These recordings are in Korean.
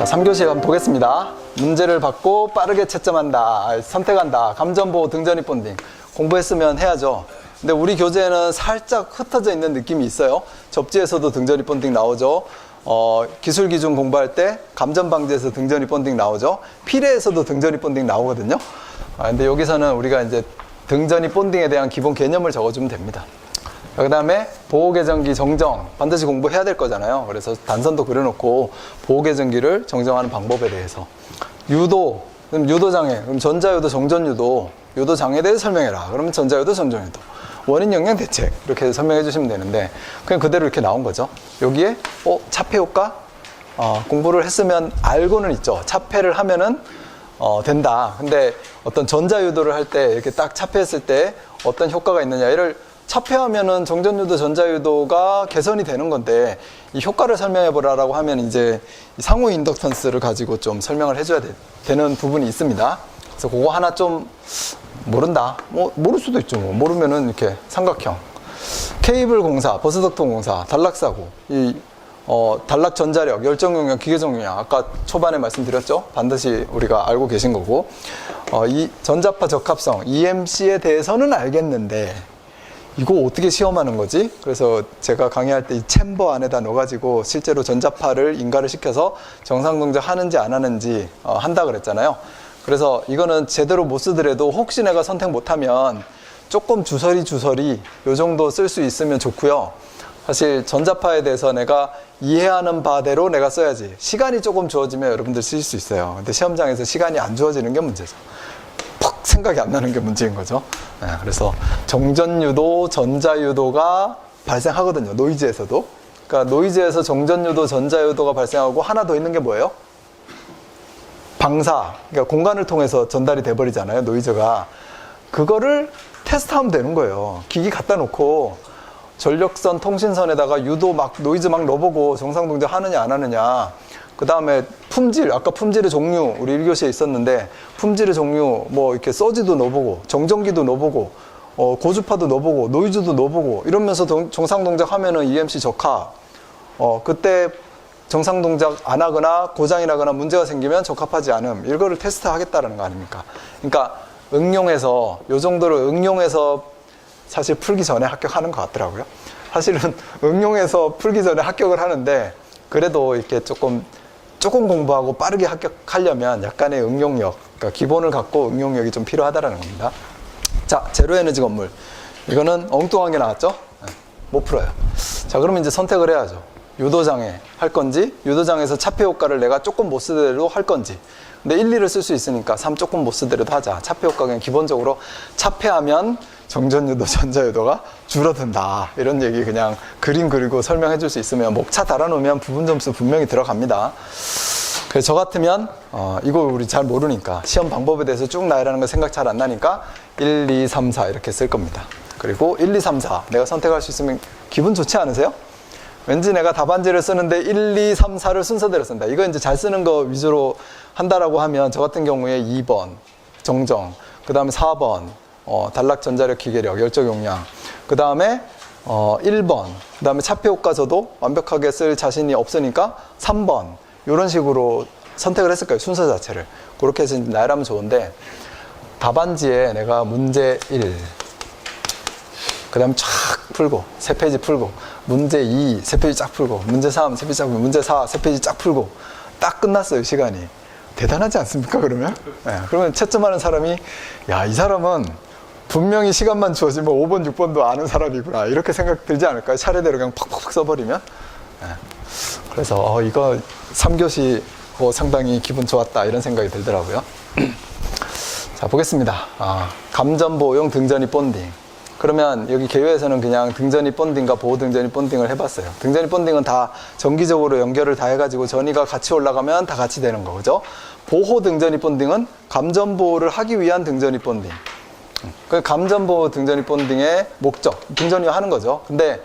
자, 3교시 한번 보겠습니다. 문제를 받고 빠르게 채점한다, 선택한다, 감전보호, 등전입 본딩. 공부했으면 해야죠. 근데 우리 교재에는 살짝 흩어져 있는 느낌이 있어요. 접지에서도 등전입 본딩 나오죠. 기술기준 공부할 때 감전방지에서 등전입 본딩 나오죠. 필해에서도 등전입 본딩 나오거든요. 근데 여기서는 우리가 이제 등전입 본딩에 대한 기본 개념을 적어주면 됩니다. 그 다음에 보호계정기 정정 반드시 공부해야 될 거잖아요. 그래서 단선도 그려놓고 보호계정기를 정정하는 방법에 대해서, 유도, 그럼 유도장애, 그럼 전자유도, 정전유도, 유도장애에 대해서 설명해라. 그러면 전자유도, 정전유도, 원인 영향 대책 이렇게 설명해 주시면 되는데 그냥 그대로 이렇게 나온 거죠. 여기에 차폐효과 공부를 했으면 알고는 있죠. 차폐를 하면은 된다. 근데 어떤 전자유도를 할 때 이렇게 딱 차폐했을 때 어떤 효과가 있느냐, 이를 차폐하면은 정전유도, 전자유도가 개선이 되는 건데 이 효과를 설명해 보라라고 하면 이제 상호 인덕턴스를 가지고 좀 설명을 해줘야 되는 부분이 있습니다. 그래서 그거 하나 좀 모른다. 모를 수도 있죠. 모르면은 이렇게 삼각형, 케이블 공사, 버스덕트 공사, 단락사고, 단락 전자력, 열정 용량, 기계적 용량, 아까 초반에 말씀드렸죠. 반드시 우리가 알고 계신 거고, 이 전자파 적합성, EMC에 대해서는 알겠는데 이거 어떻게 시험하는 거지? 그래서 제가 강의할 때 이 챔버 안에다 넣어가지고 실제로 전자파를 인가를 시켜서 정상 동작 하는지 안 하는지 한다 그랬잖아요. 그래서 이거는 제대로 못 쓰더라도 혹시 내가 선택 못하면 조금 주서리 요 정도 쓸 수 있으면 좋고요. 사실 전자파에 대해서 내가 이해하는 바대로 내가 써야지, 시간이 조금 주어지면 여러분들 쓰실 수 있어요. 근데 시험장에서 시간이 안 주어지는 게 문제죠. 퍽 생각이 안 나는 게 문제인 거죠. 그래서 정전유도, 전자유도가 발생하거든요. 노이즈에서도. 그러니까 노이즈에서 정전유도, 전자유도가 발생하고 하나 더 있는 게 뭐예요? 방사. 그러니까 공간을 통해서 전달이 돼버리잖아요. 노이즈가. 그거를 테스트하면 되는 거예요. 기기 갖다 놓고 전력선, 통신선에다가 유도 노이즈 막 넣어보고 정상 동작 하느냐 안 하느냐. 그 다음에 품질, 아까 품질의 종류 우리 1교시에 있었는데 품질의 종류 이렇게 서지도 넣어보고 정전기도 넣어보고 고주파도 넣어보고 노이즈도 넣어보고 이러면서 정상 동작 하면은 EMC 적합, 그때 정상 동작 안 하거나 고장이 나거나 문제가 생기면 적합하지 않음, 이거를 테스트 하겠다라는 거 아닙니까? 그러니까 응용해서, 요 정도로 응용해서 사실 풀기 전에 합격하는 것 같더라고요. 사실은 응용해서 풀기 전에 합격을 하는데 그래도 이렇게 조금 공부하고 빠르게 합격하려면 약간의 응용력, 그러니까 기본을 갖고 응용력이 좀 필요하다는 겁니다. 자, 제로 에너지 건물. 이거는 엉뚱한 게 나왔죠? 못 풀어요. 자, 그러면 이제 선택을 해야죠. 유도장애 할 건지, 유도장애에서 차폐 효과를 내가 조금 못 쓰더라도 할 건지. 근데 1, 2를 쓸 수 있으니까 3 조금 못 쓰더라도 하자. 차폐 효과 그냥 기본적으로 차폐하면 정전유도, 전자유도가 줄어든다. 이런 얘기 그냥 그림 그리고 설명해 줄 수 있으면 목차 달아놓으면 부분 점수 분명히 들어갑니다. 그래서 저 같으면 이거 우리 잘 모르니까 시험 방법에 대해서 쭉 나열하는 거 생각 잘 안 나니까 1, 2, 3, 4 이렇게 쓸 겁니다. 그리고 1, 2, 3, 4 내가 선택할 수 있으면 기분 좋지 않으세요? 왠지 내가 답안지를 쓰는데 1, 2, 3, 4를 순서대로 쓴다. 이거 이제 잘 쓰는 거 위주로 한다라고 하면 저 같은 경우에 2번 정정, 그 다음에 4번 단락 전자력, 기계력, 열정 용량, 그 다음에 1번, 그 다음에 차폐 효과 저도 완벽하게 쓸 자신이 없으니까 3번, 이런 식으로 선택을 했을 거예요. 순서 자체를 그렇게 해서 나열하면 좋은데, 답안지에 내가 문제 1, 그 다음에 쫙 풀고 3페이지 풀고, 문제 2 3페이지 쫙 풀고, 문제 3 3페이지 쫙 풀고, 문제 4 3페이지 쫙 풀고 딱 끝났어요. 시간이 대단하지 않습니까? 그러면 그러면 채점하는 사람이, 야, 이 사람은 분명히 시간만 주어지면 5번 6번도 아는 사람이구나, 이렇게 생각 들지 않을까요? 차례대로 그냥 팍팍 써버리면. 그래서 이거 3교시 상당히 기분 좋았다, 이런 생각이 들더라고요. 자, 보겠습니다. 감전보호용 등전입 본딩. 그러면 여기 개요에서는 그냥 등전입 본딩과 보호 등전입 본딩을 해봤어요. 등전입 본딩은 다 정기적으로 연결을 다 해가지고 전이가 같이 올라가면 다 같이 되는 거죠. 보호 등전입 본딩은 감전보호를 하기 위한 등전입 본딩. 그 감전보호 등전입 본딩의 목적, 등전이와 하는 거죠. 근데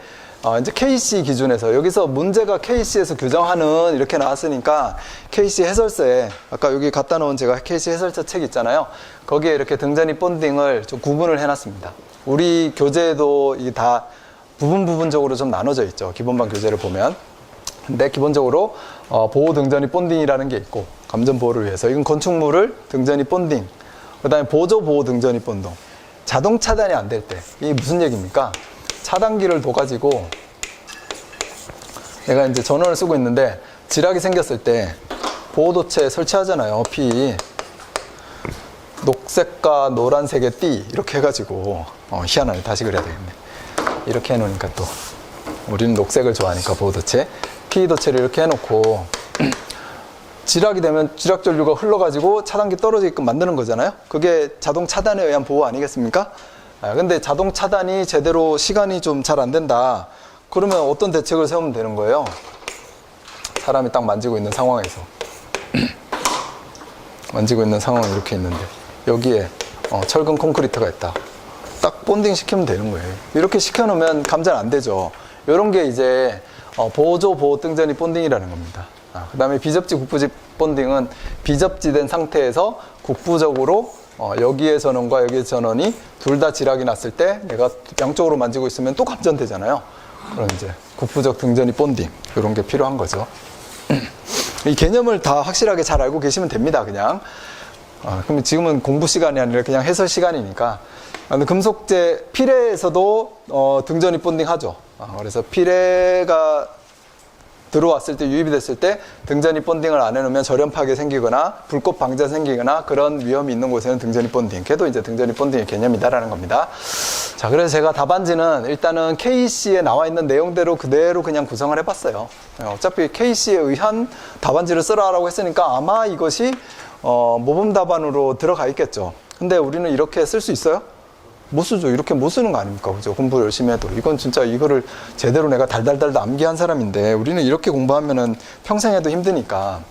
이제 KC 기준에서, 여기서 문제가 KC에서 규정하는 이렇게 나왔으니까 KC 해설서에, 아까 여기 갖다 놓은 제가 KC 해설서 책 있잖아요. 거기에 이렇게 등전입 본딩을 좀 구분을 해놨습니다. 우리 교재에도 이 다 부분적으로 좀 나눠져 있죠. 기본반 교재를 보면. 근데 기본적으로 보호 등전입 본딩이라는 게 있고, 감전 보호를 위해서 이건 건축물을 등전입 본딩, 그 다음에 보조 보호 등전입 본동. 자동 차단이 안 될 때, 이게 무슨 얘기입니까? 차단기를 둬가지고 내가 이제 전원을 쓰고 있는데 지락이 생겼을 때 보호도체 설치하잖아요. P 녹색과 노란색의 띠 이렇게 해가지고 희한하네. 다시 그려야 되겠네. 이렇게 해놓으니까 또 우리는 녹색을 좋아하니까 보호도체 P 도체를 이렇게 해놓고 지락이 되면 지락 전류가 흘러가지고 차단기 떨어지게끔 만드는 거잖아요. 그게 자동 차단에 의한 보호 아니겠습니까? 근데 자동 차단이 제대로 시간이 좀 잘 안 된다. 그러면 어떤 대책을 세우면 되는 거예요? 사람이 딱 만지고 있는 상황에서 만지고 있는 상황이 이렇게 있는데 여기에 철근 콘크리트가 있다. 딱 본딩 시키면 되는 거예요. 이렇게 시켜놓으면 감전 안 되죠. 이런 게 이제 보조 보호 등전입 본딩이라는 겁니다. 그 다음에 비접지 국부집 본딩은 비접지된 상태에서 국부적으로 여기에 전원과 여기에 전원이 둘 다 지락이 났을 때 내가 양쪽으로 만지고 있으면 또 감전되잖아요. 그럼 이제 국부적 등전입 본딩 이런 게 필요한 거죠. 이 개념을 다 확실하게 잘 알고 계시면 됩니다. 그냥 그럼 지금은 공부 시간이 아니라 그냥 해설 시간이니까. 금속재 피레에서도 등전입 본딩 하죠. 그래서 피레가 들어왔을 때, 유입이 됐을 때 등전입 본딩을 안 해놓으면 절연파괴 생기거나 불꽃 방전 생기거나 그런 위험이 있는 곳에는 등전입 본딩, 걔도 이제 등전입 본딩의 개념이다라는 겁니다. 자, 그래서 제가 답안지는 일단은 KC에 나와 있는 내용대로 그대로 그냥 구성을 해봤어요. 어차피 KC에 의한 답안지를 쓰라라고 했으니까 아마 이것이 모범 답안으로 들어가 있겠죠. 근데 우리는 이렇게 쓸 수 있어요? 못 쓰죠. 이렇게 못 쓰는 거 아닙니까? 그죠? 공부 열심히 해도. 이건 진짜 이거를 제대로 내가 달달달 암기한 사람인데 우리는 이렇게 공부하면은 평생 해도 힘드니까.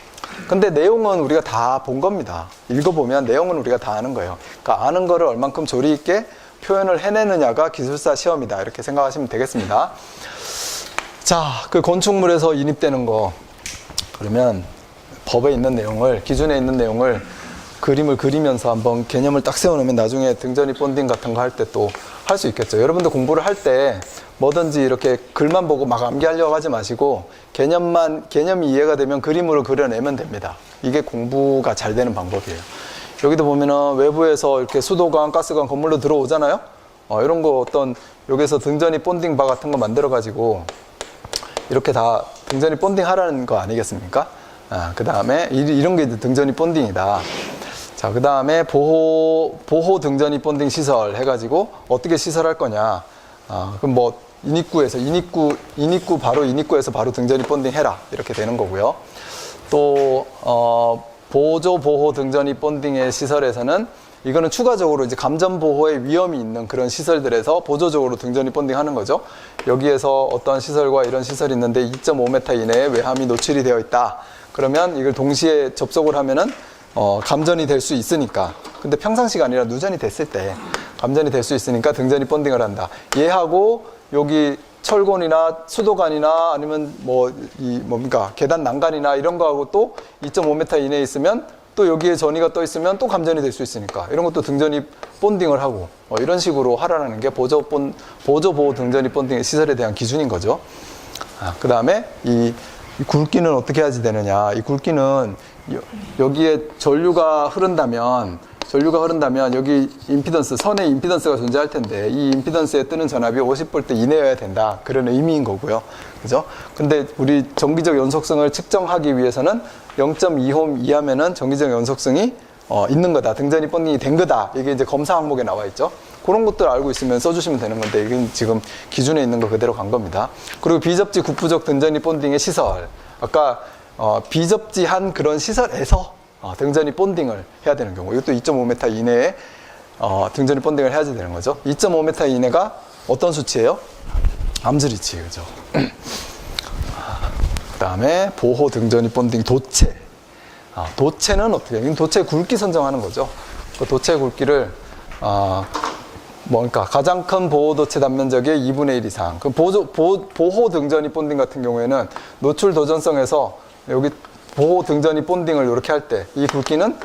근데 내용은 우리가 다 본 겁니다. 읽어보면 내용은 우리가 다 아는 거예요. 그러니까 아는 거를 얼만큼 조리 있게 표현을 해내느냐가 기술사 시험이다. 이렇게 생각하시면 되겠습니다. 자, 그 건축물에서 인입되는 거. 그러면 법에 있는 내용을, 기준에 있는 내용을 그림을 그리면서 한번 개념을 딱 세워놓으면 나중에 등전입 본딩 같은 거 할 때 또 할 수 있겠죠. 여러분들 공부를 할 때 뭐든지 이렇게 글만 보고 막 암기하려고 하지 마시고 개념이 이해가 되면 그림으로 그려내면 됩니다. 이게 공부가 잘 되는 방법이에요. 여기도 보면은 외부에서 이렇게 수도관, 가스관 건물로 들어오잖아요. 이런 거 어떤 여기서 등전입 본딩 바 같은 거 만들어 가지고 이렇게 다 등전입 본딩 하라는 거 아니겠습니까? 그 다음에 이런 게 등전입 본딩이다. 자, 그 다음에 보호 등전입 본딩 시설 해가지고 어떻게 시설할 거냐. 그럼 뭐 인입구에서 바로 등전입 본딩 해라. 이렇게 되는 거고요. 또, 보조 보호 등전입 본딩의 시설에서는 이거는 추가적으로 이제 감전 보호에 위험이 있는 그런 시설들에서 보조적으로 등전입 본딩 하는 거죠. 여기에서 어떤 시설과 이런 시설이 있는데 2.5m 이내에 외함이 노출이 되어 있다. 그러면 이걸 동시에 접속을 하면은 감전이 될 수 있으니까. 근데 평상시가 아니라 누전이 됐을 때 감전이 될 수 있으니까 등전입 본딩을 한다. 얘하고 여기 철곤이나 수도관이나 아니면 뭡니까 계단 난간이나 이런 거하고 또 2.5m 이내에 있으면 또 여기에 전이가 떠 있으면 또 감전이 될 수 있으니까 이런 것도 등전입 본딩을 하고 이런 식으로 하라는 게 보조 보호 등전입 본딩의 시설에 대한 기준인 거죠. 그 다음에 이 굵기는 어떻게 해야지 되느냐. 이 굵기는 여기에 전류가 흐른다면 여기 임피던스, 선의 임피던스가 존재할 텐데 이 임피던스에 뜨는 전압이 50V 이내여야 된다. 그런 의미인 거고요. 그죠? 근데 우리 전기적 연속성을 측정하기 위해서는 0.2옴 이하면은 전기적 연속성이 있는 거다. 등전입 본딩이 된 거다. 이게 이제 검사 항목에 나와 있죠. 그런 것들 알고 있으면 써주시면 되는 건데 이건 지금 기준에 있는 거 그대로 간 겁니다. 그리고 비접지 국부적 등전입 본딩의 시설. 아까 비접지한 그런 시설에서 등전입 본딩을 해야 되는 경우. 이것도 2.5m 이내에 등전입 본딩을 해야지 되는 거죠. 2.5m 이내가 어떤 수치예요? 암스리치, 그죠? 그 다음에 보호 등전입 본딩 도체. 도체는 어떻게 해요? 도체 굵기 선정하는 거죠. 그 도체 굵기를 그러니까 가장 큰 보호 도체 단면적의 2분의 1 이상. 그 보호 등전입 본딩 같은 경우에는 노출 도전성에서 여기 보호 등전입 본딩을 이렇게 할 때 이 굵기는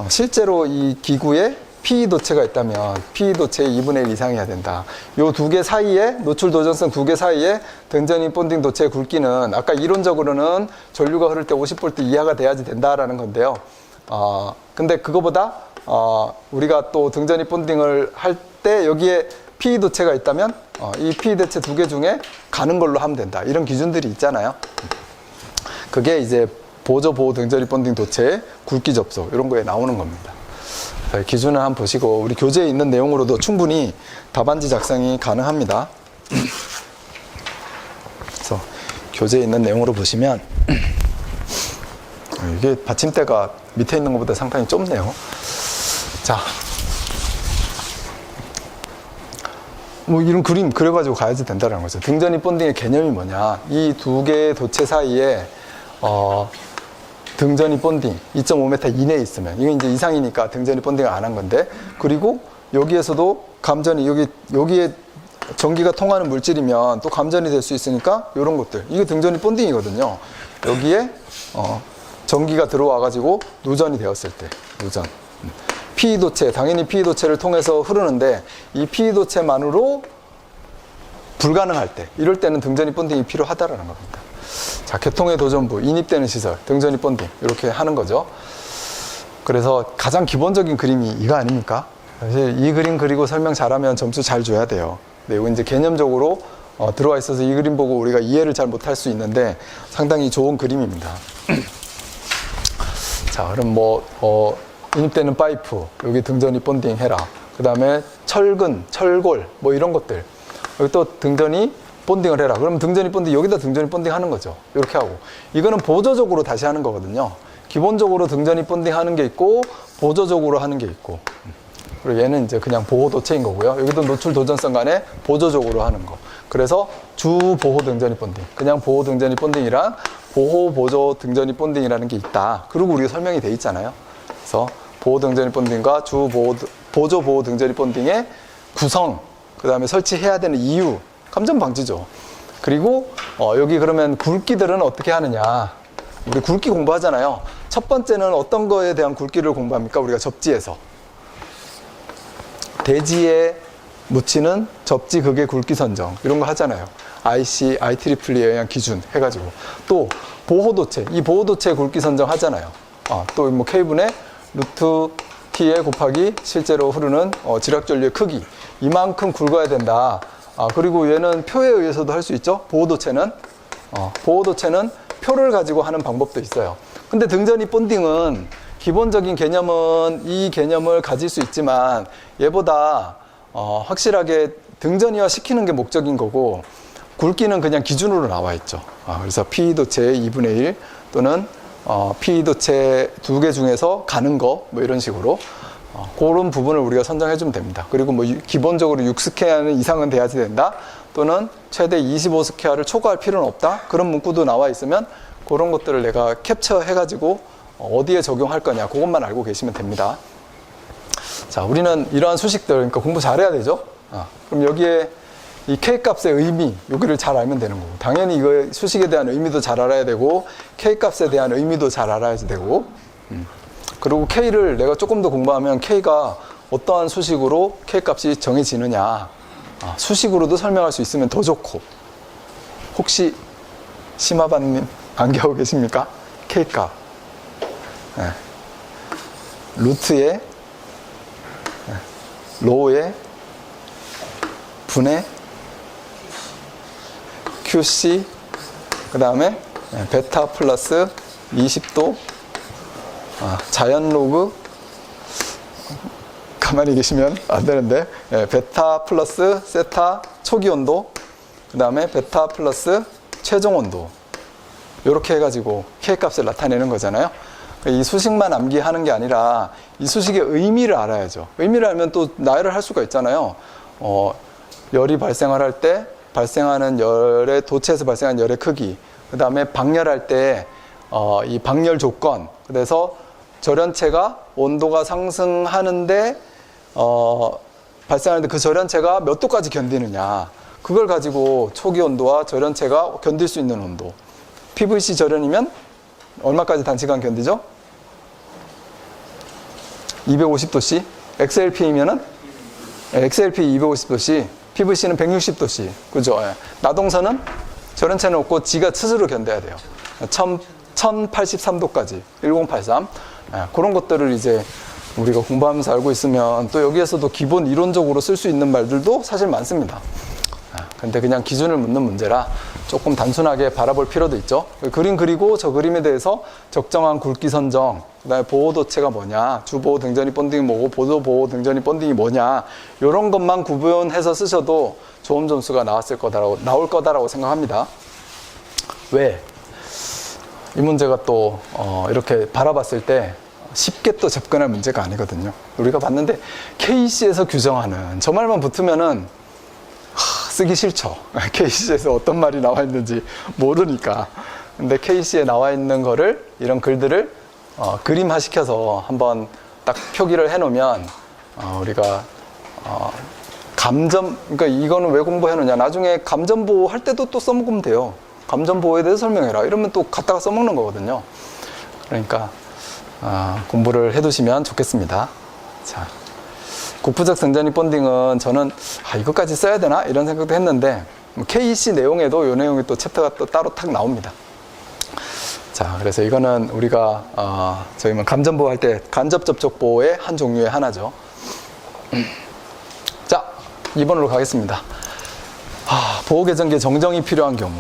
실제로 이 기구의 PE 도체가 있다면 PE 도체의 2분의 1 이상이어야 된다. 요 두 개 사이에, 노출 도전성 두 개 사이에 등전이 본딩 도체의 굵기는 아까 이론적으로는 전류가 흐를 때 50V 이하가 돼야지 된다라는 건데요. 근데 그거보다 우리가 또 등전이 본딩을 할 때 여기에 PE 도체가 있다면 이 PE 도체 두 개 중에 가는 걸로 하면 된다. 이런 기준들이 있잖아요. 그게 이제 보조 보호 등전이 본딩 도체의 굵기 접속 이런 거에 나오는 겁니다. 기준을 한번 보시고 우리 교재에 있는 내용으로도 충분히 답안지 작성이 가능합니다. 그래서 교재에 있는 내용으로 보시면 이게 받침대가 밑에 있는 것보다 상당히 좁네요. 자, 뭐 이런 그림 그려가지고 가야지 된다는 거죠. 등전이 본딩의 개념이 뭐냐? 이 두 개의 도체 사이에 등전이 본딩 2.5m 이내에 있으면 이게 이제 이상이니까 등전이 본딩을 안 한 건데, 그리고 여기에서도 감전이 여기에 전기가 통하는 물질이면 또 감전이 될 수 있으니까 이런 것들 이게 등전이 본딩이거든요. 여기에 전기가 들어와 가지고 누전이 되었을 때 누전. PE 도체, 당연히 PE 도체를 통해서 흐르는데 이 PE 도체만으로 불가능할 때, 이럴 때는 등전이 본딩이 필요하다라는 겁니다. 자, 개통의 도전부, 인입되는 시설, 등전이 본딩 이렇게 하는 거죠. 그래서 가장 기본적인 그림이 이거 아닙니까? 사실 이 그림 그리고 설명 잘하면 점수 잘 줘야 돼요. 근데 이거 이제 개념적으로 들어와 있어서 이 그림 보고 우리가 이해를 잘 못할 수 있는데 상당히 좋은 그림입니다. 자, 그럼 인입되는 파이프, 여기 등전이 본딩 해라. 그 다음에 철근, 철골, 뭐 이런 것들. 여기 또 등전이 본딩을 해라. 그럼 등전이 본딩, 여기다 등전이 본딩 하는 거죠. 이렇게 하고. 이거는 보조적으로 다시 하는 거거든요. 기본적으로 등전이 본딩 하는 게 있고, 보조적으로 하는 게 있고. 그리고 얘는 이제 그냥 보호 도체인 거고요. 여기도 노출 도전성 간에 보조적으로 하는 거. 그래서 주 보호 등전이 본딩. 그냥 보호 등전이 본딩이랑 보호 보조 등전이 본딩이라는 게 있다. 그리고 우리가 설명이 돼 있잖아요. 그래서 보호 등전이 본딩과 주 보조 보호 등전이 본딩의 구성, 그 다음에 설치해야 되는 이유, 감전 방지죠. 그리고 여기 그러면 굵기들은 어떻게 하느냐. 우리 굵기 공부하잖아요. 첫 번째는 어떤 거에 대한 굵기를 공부합니까? 우리가 접지에서. 대지에 묻히는 접지 극의 굵기 선정 이런 거 하잖아요. IC, IEEE에 의한 기준 해가지고. 또 보호도체, 이 보호도체 굵기 선정 하잖아요. 또 뭐 K분의 루트 T에 곱하기 실제로 흐르는 지락전류의 크기, 이만큼 굵어야 된다. 그리고 얘는 표에 의해서도 할 수 있죠. 보호도체는 표를 가지고 하는 방법도 있어요. 근데 등전이 본딩은 기본적인 개념은 이 개념을 가질 수 있지만 얘보다 확실하게 등전이화 시키는 게 목적인 거고, 굵기는 그냥 기준으로 나와 있죠. 그래서 PE 도체의 2분의 1 또는 PE 도체 두 개 중에서 가는 거, 뭐 이런 식으로 그런 부분을 우리가 선정해 주면 됩니다. 그리고 뭐 기본적으로 6스퀘어는 이상은 돼야지 된다, 또는 최대 25스퀘어를 초과할 필요는 없다, 그런 문구도 나와 있으면 그런 것들을 내가 캡처해 가지고 어디에 적용할 거냐, 그것만 알고 계시면 됩니다. 자, 우리는 이러한 수식들, 그러니까 공부 잘해야 되죠. 그럼 여기에 이 K값의 의미, 여기를 잘 알면 되는 거고, 당연히 이거 수식에 대한 의미도 잘 알아야 되고, K값에 대한 의미도 잘 알아야 되고, 그리고 K를 내가 조금 더 공부하면 K가 어떠한 수식으로 K값이 정해지느냐, 수식으로도 설명할 수 있으면 더 좋고. 혹시 심화반님 안겨오고 계십니까? K값. 루트에 로에 분의 QC, 그 다음에 베타 플러스 20도, 자연 로그, 가만히 계시면 안 되는데, 베타 플러스 세타 초기 온도, 그 다음에 베타 플러스 최종 온도, 이렇게 해가지고 K값을 나타내는 거잖아요. 이 수식만 암기하는 게 아니라 이 수식의 의미를 알아야죠. 의미를 알면 또 나열을 할 수가 있잖아요. 열이 발생할 때 발생하는 열의, 도체에서 발생하는 열의 크기, 그 다음에 방열할 때 이 방열 조건, 그래서 절연체가 온도가 상승하는데 발생하는데 그 절연체가 몇 도까지 견디느냐, 그걸 가지고 초기 온도와 절연체가 견딜 수 있는 온도. PVC 절연이면 얼마까지 단시간 견디죠? 250도씨? XLP이면은 XLP 250도씨, PVC는 160도씨. 그죠? 예. 나동선은 저런 채는 없고 지가 스스로 견뎌야 돼요. 1083도까지. 1083. 예. 그런 것들을 이제 우리가 공부하면서 알고 있으면 또 여기에서도 기본 이론적으로 쓸 수 있는 말들도 사실 많습니다. 근데 그냥 기준을 묻는 문제라 조금 단순하게 바라볼 필요도 있죠. 그림 그리고 저 그림에 대해서 적정한 굵기 선정, 그다음에 보호도체가 뭐냐, 주보호 등전이 본딩이 뭐고 보호도 등전이 본딩이 뭐냐, 이런 것만 구분해서 쓰셔도 좋은 점수가 나올 거다라고 생각합니다. 왜? 이 문제가 또 이렇게 바라봤을 때 쉽게 또 접근할 문제가 아니거든요. 우리가 봤는데 KC에서 규정하는 저 말만 붙으면은 쓰기 싫죠. KC에서 어떤 말이 나와 있는지 모르니까. 근데 KC에 나와 있는 거를, 이런 글들을 그림화 시켜서 한번 딱 표기를 해 놓으면 우리가 그러니까 이거는 왜 공부해 놓냐, 나중에 감전보호 할 때도 또 써먹으면 돼요. 감전보호에 대해서 설명해라 이러면 또 갖다가 써먹는 거거든요. 그러니까 공부를 해 두시면 좋겠습니다. 자, 국부적 등전이 본딩은 저는 이것까지 써야 되나 이런 생각도 했는데 KC 내용에도 이 내용이 또 챕터가 또 따로 탁 나옵니다. 자, 그래서 이거는 우리가 저희만 감전보호 할 때 간접접촉보호의 한 종류의 하나죠. 자, 2번으로 가겠습니다. 보호개정기에 정정이 필요한 경우.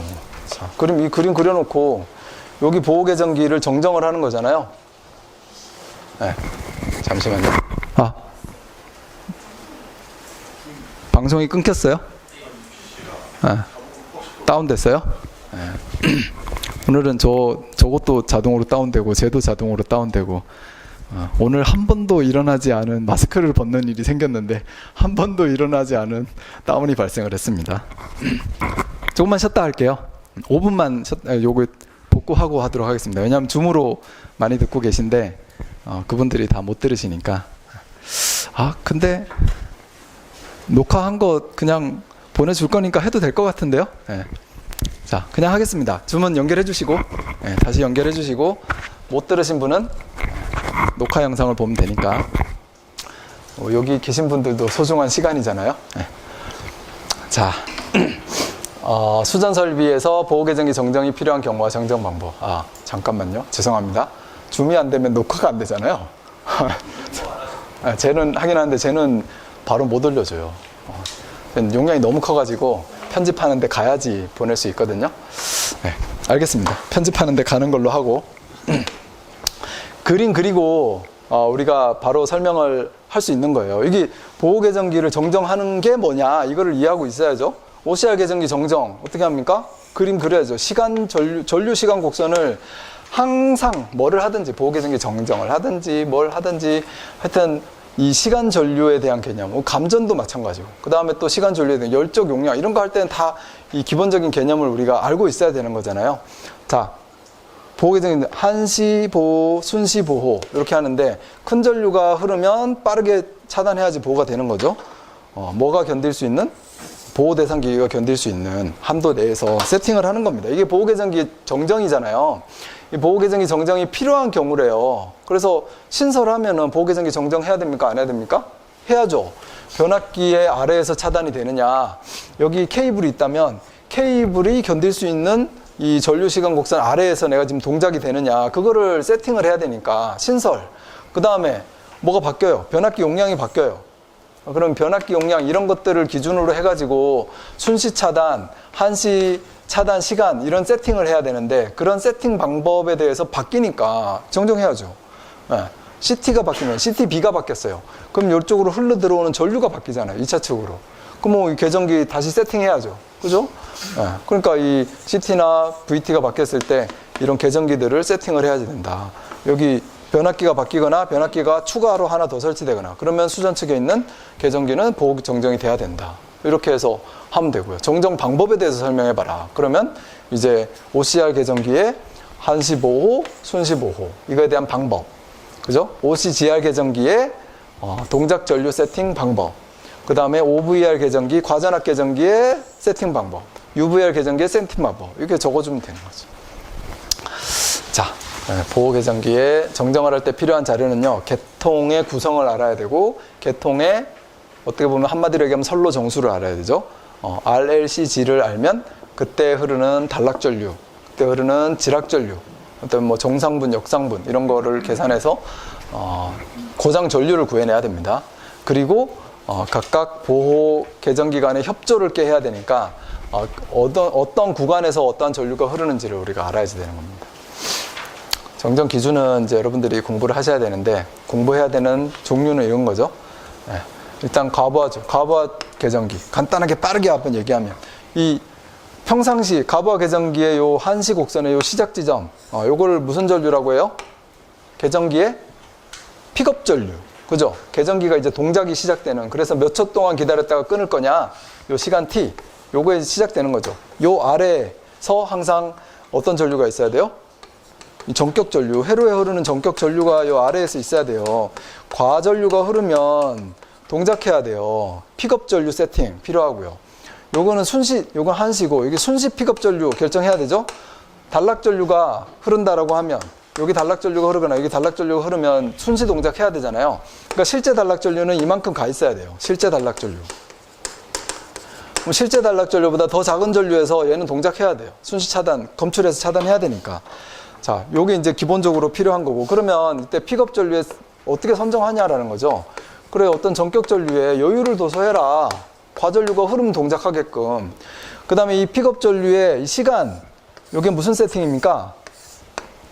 자, 이 그림 그려놓고 여기 보호개정기를 정정을 하는 거잖아요. 네, 잠시만요. 방송이 끊겼어요? 네. 다운됐어요? 네. 오늘은 저것도 자동으로 다운되고 쟤도 자동으로 다운되고 오늘 한 번도 일어나지 않은 마스크를 벗는 일이 생겼는데 한 번도 일어나지 않은 다운이 발생을 했습니다. 조금만 쉬었다 할게요. 5분만 요거 복구하고 하도록 하겠습니다. 왜냐하면 줌으로 많이 듣고 계신데 그분들이 다 못 들으시니까. 근데 녹화한 거 그냥 보내줄 거니까 해도 될 것 같은데요. 네. 자, 그냥 하겠습니다. 줌은 연결해 주시고, 네, 다시 연결해 주시고, 못 들으신 분은 녹화 영상을 보면 되니까. 여기 계신 분들도 소중한 시간이잖아요. 네. 자, 수전 설비에서 보호개정기 정정이 필요한 경우와 정정 방법. 잠깐만요. 죄송합니다. 줌이 안 되면 녹화가 안 되잖아요. 쟤는 하긴 하는데 쟤는 바로 못 올려줘요. 용량이 너무 커가지고 편집하는데 가야지 보낼 수 있거든요. 네, 알겠습니다. 편집하는데 가는 걸로 하고 그림 그리고 우리가 바로 설명을 할 수 있는 거예요. 이게 보호개정기를 정정하는 게 뭐냐, 이거를 이해하고 있어야죠. OCR 개정기 정정 어떻게 합니까? 그림 그려야죠. 전류 시간 곡선을 항상 뭐를 하든지, 보호개정기 정정을 하든지 뭘 하든지 하여튼 이 시간 전류에 대한 개념, 감전도 마찬가지고, 그 다음에 또 시간 전류에 대한 열적 용량, 이런 거 할 때는 다 이 기본적인 개념을 우리가 알고 있어야 되는 거잖아요. 자, 보호개정기 한시 보호, 순시 보호 이렇게 하는데 큰 전류가 흐르면 빠르게 차단해야지 보호가 되는 거죠. 뭐가 견딜 수 있는? 보호 대상 기기가 견딜 수 있는 한도 내에서 세팅을 하는 겁니다. 이게 보호개정기 정정이잖아요. 이 보호개정기 정정이 필요한 경우래요. 그래서 신설하면은 보호개정기 정정해야 됩니까? 안 해야 됩니까? 해야죠. 변압기의 아래에서 차단이 되느냐, 여기 케이블이 있다면 케이블이 견딜 수 있는 이 전류시간 곡선 아래에서 내가 지금 동작이 되느냐, 그거를 세팅을 해야 되니까 신설. 그 다음에 뭐가 바뀌어요? 변압기 용량이 바뀌어요. 그럼 변압기 용량 이런 것들을 기준으로 해가지고 순시 차단, 한시 차단 시간 이런 세팅을 해야 되는데 그런 세팅 방법에 대해서 바뀌니까 정정해야죠. 네. CT가 바뀌면 CTB가 바뀌었어요. 그럼 이쪽으로 흘러 들어오는 전류가 바뀌잖아요. 2차 측으로. 그럼 이 개정기 다시 세팅해야죠. 그죠? 네. 그러니까 이 CT나 VT가 바뀌었을 때 이런 개정기들을 세팅을 해야 된다. 여기 변압기가 바뀌거나 변압기가 추가로 하나 더 설치되거나 그러면 수전 측에 있는 개정기는 보호 정정이 돼야 된다. 이렇게 해서 하면 되고요. 정정 방법에 대해서 설명해봐라. 그러면 이제 OCR 개정기의 한시 보호, 순시 보호 이거에 대한 방법, 그죠? OCGR 개정기의 동작 전류 세팅 방법, 그 다음에 OVR 개정기, 과전압 개정기의 세팅 방법, UVR 개정기의 세팅 방법 이렇게 적어주면 되는 거죠. 자, 보호계정기에 정정을 할 때 필요한 자료는요, 계통의 구성을 알아야 되고, 계통의 어떻게 보면 한마디로 얘기하면 선로 정수를 알아야 되죠. RLCG를 알면 그때 흐르는 단락전류, 그때 흐르는 지락전류, 어떤 뭐 정상분, 역상분 이런 거를 계산해서 고장 전류를 구해내야 됩니다. 그리고 각각 보호 계정기 간의 협조를 꽤 해야 되니까 어떤 구간에서 어떠한 전류가 흐르는지를 우리가 알아야지 되는 겁니다. 정정 기준은 이제 여러분들이 공부를 하셔야 되는데, 공부해야 되는 종류는 이런 거죠. 일단 가부하죠. 가부하 계정기. 간단하게 빠르게 한번 얘기하면, 이 평상시 가부하 계정기의 요 한시 곡선의 요 시작 지점, 요거를 무슨 전류라고 해요? 계정기의 픽업 전류. 그죠? 계정기가 이제 동작이 시작되는, 그래서 몇 초 동안 기다렸다가 끊을 거냐, 요 시간 t, 요거에 시작되는 거죠. 요 아래에서 항상 어떤 전류가 있어야 돼요? 이 전격 전류, 회로에 흐르는 전격 전류가 요 아래에서 있어야 돼요. 과전류가 흐르면 동작해야 돼요. 픽업 전류 세팅 필요하고요. 요거는 요건 한시고, 이게 순시 픽업 전류 결정해야 되죠? 단락 전류가 흐른다라고 하면, 여기 단락 전류가 흐르거나 여기 단락 전류가 흐르면 순시 동작해야 되잖아요. 그러니까 실제 단락 전류는 이만큼 가 있어야 돼요. 실제 단락 전류. 실제 단락 전류보다 더 작은 전류에서 얘는 동작해야 돼요. 순시 차단, 검출해서 차단해야 되니까. 자, 요게 이제 기본적으로 필요한 거고, 그러면 이때 픽업 전류에 어떻게 선정하냐라는 거죠. 그래, 어떤 전격 전류에 여유를 둬서 해라. 과전류가 흐르면 동작하게끔. 그 다음에 이 픽업 전류의 이 시간, 요게 무슨 세팅입니까?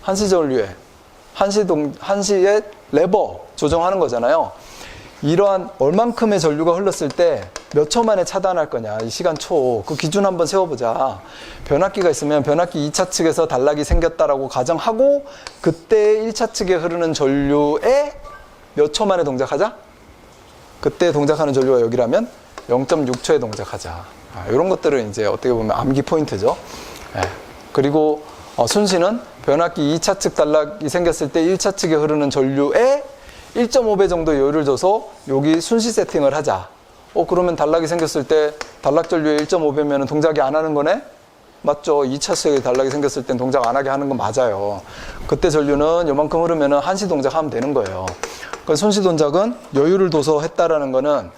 한시 전류에 한시의 레버 조정하는 거잖아요. 이러한 얼만큼의 전류가 흘렀을 때 몇 초 만에 차단할 거냐, 이 시간 초, 그 기준 한번 세워보자. 변압기가 있으면 변압기 2차 측에서 단락이 생겼다라고 가정하고, 그때 1차 측에 흐르는 전류에 몇 초 만에 동작하자? 그때 동작하는 전류가 여기라면 0.6초에 동작하자. 이런 것들은 이제 어떻게 보면 암기 포인트죠. 그리고 순시는 변압기 2차 측 단락이 생겼을 때 1차 측에 흐르는 전류에 1.5배 정도 여유를 줘서 여기 순시 세팅을 하자. 그러면 단락이 생겼을 때 단락 전류에 1.5배면 동작이 안 하는 거네? 맞죠? 2차 측에 단락이 생겼을 땐 동작 안 하게 하는 건 맞아요. 그때 전류는 요만큼 흐르면 한시 동작하면 되는 거예요. 그 순시 동작은 여유를 둬서 했다라는 거는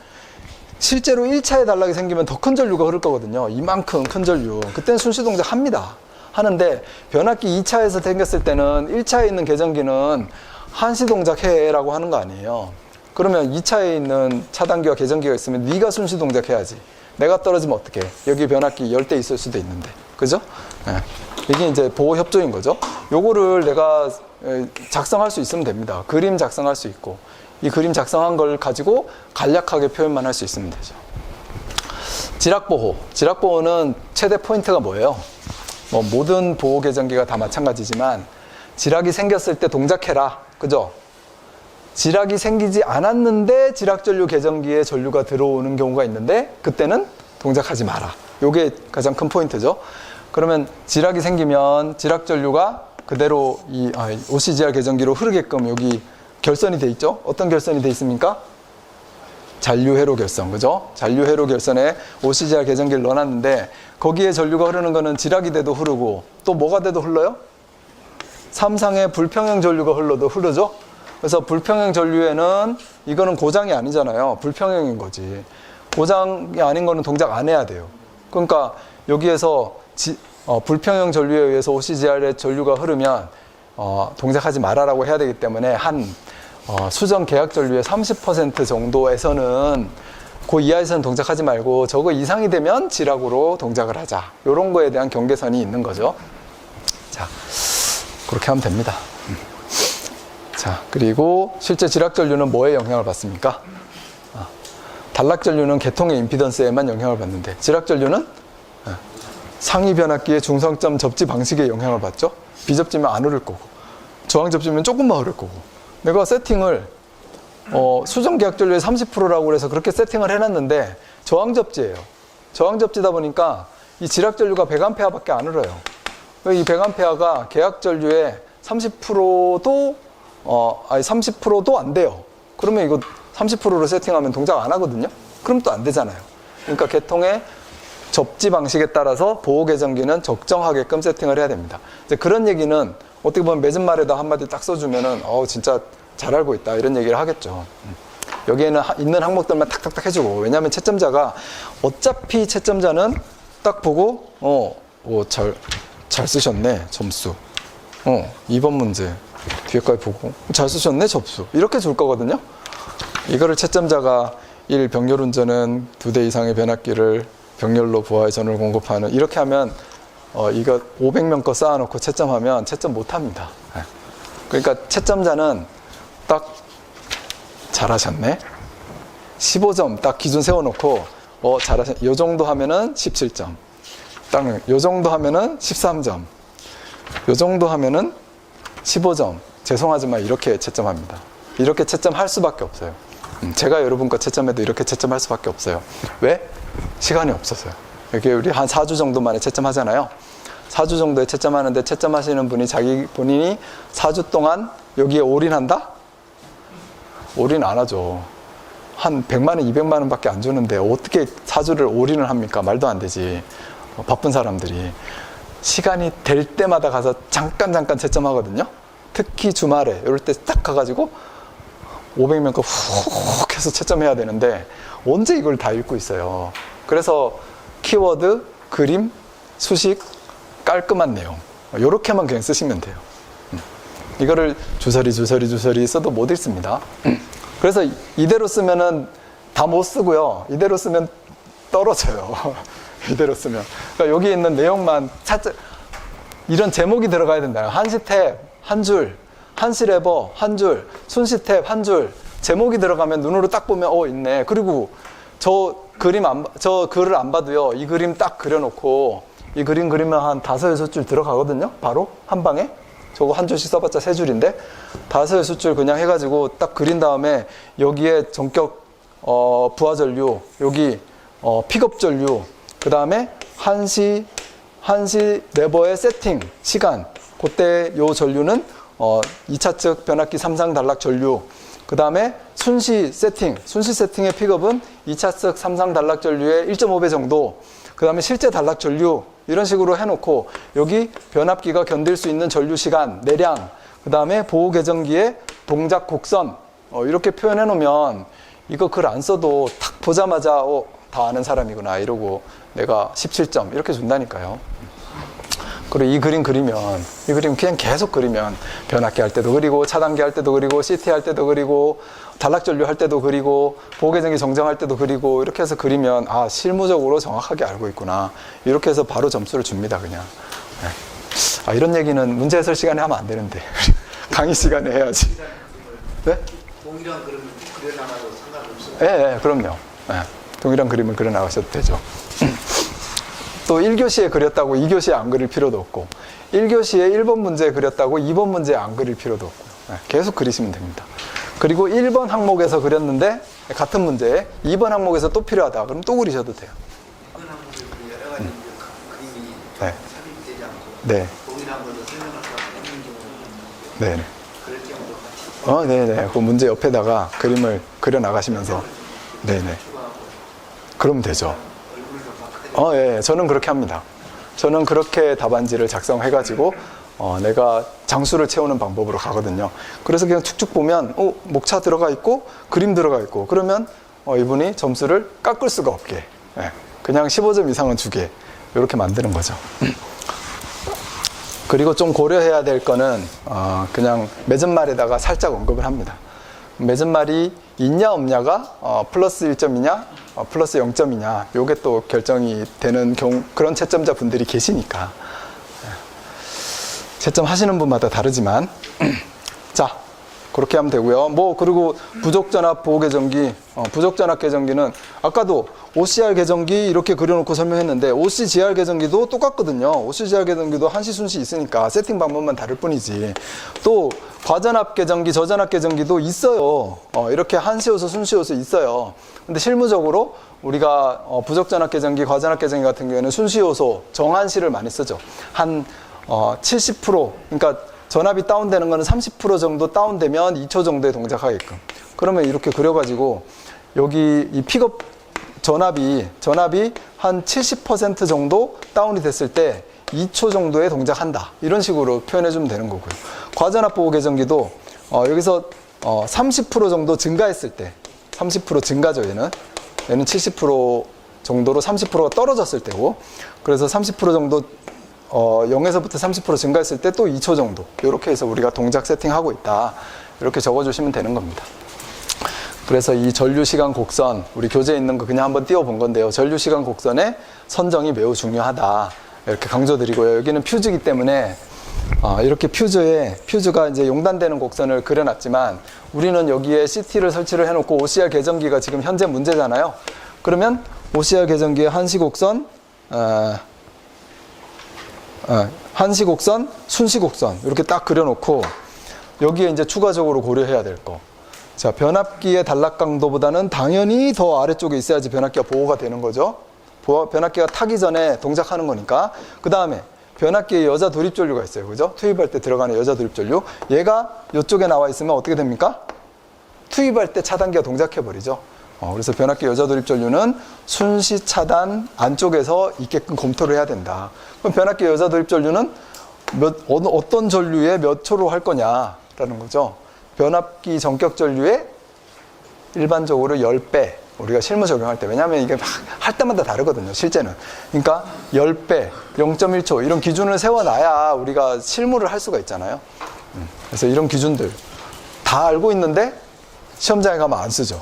실제로 1차에 단락이 생기면 더 큰 전류가 흐를 거거든요. 이만큼 큰 전류. 그때는 순시 동작 합니다. 하는데 변압기 2차에서 생겼을 때는 1차에 있는 계정기는 한시 동작해 라고 하는 거 아니에요. 그러면 2차에 있는 차단기와 계정기가 있으면 네가 순시 동작해야지. 내가 떨어지면 어떡해. 여기 변압기 10대 있을 수도 있는데. 그죠? 이게 이제 보호 협조인 거죠. 요거를 내가 작성할 수 있으면 됩니다. 그림 작성할 수 있고, 이 그림 작성한 걸 가지고 간략하게 표현만 할 수 있으면 되죠. 지락보호. 지락보호는 최대 포인트가 뭐예요? 모든 보호 계정기가 다 마찬가지지만 지락이 생겼을 때 동작해라. 그죠? 지락이 생기지 않았는데 지락전류 계정기에 전류가 들어오는 경우가 있는데 그때는 동작하지 마라. 요게 가장 큰 포인트죠. 그러면 지락이 생기면 지락전류가 그대로 이 OCGR 계정기로 흐르게끔 여기 결선이 돼 있죠. 어떤 결선이 돼 있습니까? 잔류회로 결선, 그죠? 잔류회로 결선에 OCGR 계정기를 넣어놨는데 거기에 전류가 흐르는 거는 지락이 돼도 흐르고 또 뭐가 돼도 흘러요? 삼상의 불평형 전류가 흘러도 흐르죠? 그래서 불평형 전류에는 이거는 고장이 아니잖아요. 불평형인 거지. 고장이 아닌 거는 동작 안 해야 돼요. 그러니까 여기에서 불평형 전류에 의해서 OCGR의 전류가 흐르면 동작하지 말아라고 해야 되기 때문에 한 수정 계약 전류의 30% 정도에서는 그 이하에서는 동작하지 말고 저거 이상이 되면 지락으로 동작을 하자. 이런 거에 대한 경계선이 있는 거죠. 자, 그렇게 하면 됩니다. 자, 그리고 실제 지락 전류는 뭐에 영향을 받습니까? 단락 전류는 계통의 임피던스에만 영향을 받는데 지락 전류는 상위 변압기의 중성점 접지 방식에 영향을 받죠. 비접지면 안 흐를 거고 저항 접지면 조금만 흐를 거고 내가 세팅을 수정 계약 전류의 30%라고 그래서 그렇게 세팅을 해놨는데 저항 접지예요. 저항 접지다 보니까 이 지락 전류가 100A밖에 안 흘러요. 이 100A가 계약 전류의 30%도 30%도 안 돼요. 그러면 이거 30%로 세팅하면 동작 안 하거든요. 그럼 또 안 되잖아요. 그러니까 계통의 접지 방식에 따라서 보호 계정기는 적정하게끔 세팅을 해야 됩니다. 이제 그런 얘기는 어떻게 보면 맺은 말에다 한마디 딱 써주면은 진짜 잘 알고 있다 이런 얘기를 하겠죠. 여기에는 있는 항목들만 탁탁탁 해주고, 왜냐하면 채점자가 어차피 채점자는 딱 보고 잘 쓰셨네 점수, 2번 문제 뒤에까지 보고 잘 쓰셨네 접수 이렇게 줄 거거든요. 이거를 채점자가 1. 병렬 운전은 2대 이상의 변압기를 병렬로 부하의 전을 공급하는, 이렇게 하면 이거 500명 거 쌓아놓고 채점하면 채점 못합니다. 그러니까 채점자는 딱 잘하셨네 15점 딱 기준 세워놓고 잘하셨, 요 정도 하면은 17점, 딱 요 정도 하면은 13점, 요 정도 하면은 15점. 죄송하지만 이렇게 채점합니다. 이렇게 채점할 수밖에 없어요. 제가 여러분 거 채점해도 이렇게 채점할 수밖에 없어요. 왜? 시간이 없어서요. 이게 우리 한 4주 정도 만에 채점하잖아요. 4주 정도에 채점하는데, 채점하시는 분이 본인이 4주 동안 여기에 올인한다? 올인 안 하죠. 한 100만 원, 200만 원 밖에 안 주는데 어떻게 4주를 올인을 합니까? 말도 안 되지. 바쁜 사람들이. 시간이 될 때마다 가서 잠깐 채점하거든요. 특히 주말에 이럴 때 딱 가가지고 500명 거 훅 해서 채점해야 되는데 언제 이걸 다 읽고 있어요. 그래서 키워드, 그림, 수식, 깔끔한 내용 이렇게만 그냥 쓰시면 돼요. 이거를 주서리 써도 못 읽습니다. 그래서 이대로 쓰면은 다 못 쓰고요. 이대로 쓰면 떨어져요. 이대로 쓰면. 그러니까 여기 있는 내용만 이런 제목이 들어가야 된다. 한시 탭 한 줄, 한시 레버 한 줄, 순시 탭 한 줄. 제목이 들어가면 눈으로 딱 보면 있네. 그리고 저 글을 안 봐도요. 이 그림 딱 그려놓고 이 그림 그리면 한 5-6줄 들어가거든요. 바로 한 방에. 저거 한 줄씩 써봤자 3줄인데 5-6줄 그냥 해가지고 딱 그린 다음에 여기에 전격 부하 전류, 여기 픽업 전류, 그 다음에 한시 레버의 세팅 시간, 그때 요 전류는 2차 측 변압기 3상 단락 전류, 그 다음에 순시 세팅의 픽업은 2차 측 3상 단락 전류의 1.5배 정도, 그 다음에 실제 단락 전류, 이런 식으로 해놓고 여기 변압기가 견딜 수 있는 전류 시간, 내량, 그 다음에 보호 계정기의 동작 곡선, 이렇게 표현해 놓으면 이거 글 안 써도 탁 보자마자 다 아는 사람이구나 이러고 내가 17점 이렇게 준다니까요. 그리고 이 그림 그냥 계속 그리면 변압기 할 때도 그리고, 차단기 할 때도 그리고, CT 할 때도 그리고, 단락 전류 할 때도 그리고, 보호 계정기 정정할 때도 그리고, 이렇게 해서 그리면 실무적으로 정확하게 알고 있구나. 이렇게 해서 바로 점수를 줍니다, 그냥. 네. 이런 얘기는 문제 해설 시간에 하면 안 되는데 강의 시간에 해야지. 네? 동일한 그림을 그려나가도 상관없어요? 네, 그럼요. 네. 동일한 그림을 그려나가셔도 되죠. 또 1교시에 그렸다고 2교시에 안 그릴 필요도 없고, 1교시에 1번 문제에 그렸다고 2번 문제에 안 그릴 필요도 없고, 계속 그리시면 됩니다. 그리고 1번 항목에서 그렸는데 같은 문제에 2번 항목에서 또 필요하다 그럼 또 그리셔도 돼요. 2번 항목에 여러 가지 그림이 네. 삽입되지 않고 네. 동일한 것도 설명할 수 없는 경우는 네네. 그럴 경우도 같이 네네. 그 문제 옆에다가 그림을 그려 나가시면서 네네. 그러면 되죠. 예, 저는 그렇게 합니다. 저는 그렇게 답안지를 작성해가지고 내가 장수를 채우는 방법으로 가거든요. 그래서 그냥 쭉쭉 보면 목차 들어가 있고 그림 들어가 있고, 그러면 이분이 점수를 깎을 수가 없게 그냥 15점 이상은 주게 이렇게 만드는 거죠. 그리고 좀 고려해야 될 거는 그냥 맺은 말에다가 살짝 언급을 합니다. 맺은 말이 있냐 없냐가 플러스 1점이냐 플러스 0점이냐, 요게 또 결정이 되는 그런 채점자 분들이 계시니까 채점하시는 분마다 다르지만 자, 그렇게 하면 되고요. 그리고 부족전압 보호 계정기, 부족전압 계정기는 아까도 OCR 계정기 이렇게 그려놓고 설명했는데 OCGR 계정기도 똑같거든요. OCGR 계정기도 한시 순시 있으니까 세팅 방법만 다를 뿐이지. 또 과전압 계정기, 저전압 계정기도 있어요. 이렇게 한시호소, 순시호소 있어요. 근데 실무적으로 우리가 부족전압 계정기, 과전압 계정기 같은 경우에는 순시호소, 정한시를 많이 쓰죠. 한 70%, 그러니까 전압이 다운되는 거는 30% 정도 다운되면 2초 정도에 동작하게끔. 그러면 이렇게 그려가지고 여기 이 픽업 전압이 한 70% 정도 다운이 됐을 때 2초 정도의 동작한다. 이런 식으로 표현해 주면 되는 거고요. 과전압 보호 계정기도 여기서 30% 정도 증가했을 때, 30% 증가죠, 얘는 70% 정도로 30%가 떨어졌을 때고, 그래서 30% 정도 0에서부터 30% 증가했을 때 또 2초 정도, 이렇게 해서 우리가 동작 세팅하고 있다, 이렇게 적어주시면 되는 겁니다. 그래서 이 전류시간 곡선, 우리 교재에 있는 거 그냥 한번 띄워본 건데요. 전류시간 곡선의 선정이 매우 중요하다, 이렇게 강조드리고요. 여기는 퓨즈이기 때문에 이렇게 퓨즈가 이제 용단되는 곡선을 그려놨지만, 우리는 여기에 CT를 설치를 해놓고 OCR 계정기가 지금 현재 문제잖아요. 그러면 OCR 계정기의 한시곡선, 한시곡선, 순시곡선 이렇게 딱 그려놓고, 여기에 이제 추가적으로 고려해야 될 거. 자, 변압기의 단락 강도보다는 당연히 더 아래쪽에 있어야지 변압기가 보호가 되는 거죠. 변압기가 타기 전에 동작하는 거니까. 그 다음에 변압기에 여자 도립 전류가 있어요. 그죠? 투입할 때 들어가는 여자 도립 전류. 얘가 이쪽에 나와 있으면 어떻게 됩니까? 투입할 때 차단기가 동작해버리죠. 그래서 변압기 여자 도립 전류는 순시 차단 안쪽에서 있게끔 검토를 해야 된다. 그럼 변압기 여자 도립 전류는 어떤 전류에 몇 초로 할 거냐라는 거죠. 변압기 전격 전류에 일반적으로 10배, 우리가 실무 적용할 때, 왜냐하면 이게 막 할 때마다 다르거든요, 실제는. 그러니까 10배, 0.1초 이런 기준을 세워놔야 우리가 실무를 할 수가 있잖아요. 그래서 이런 기준들 다 알고 있는데 시험장에 가면 안 쓰죠.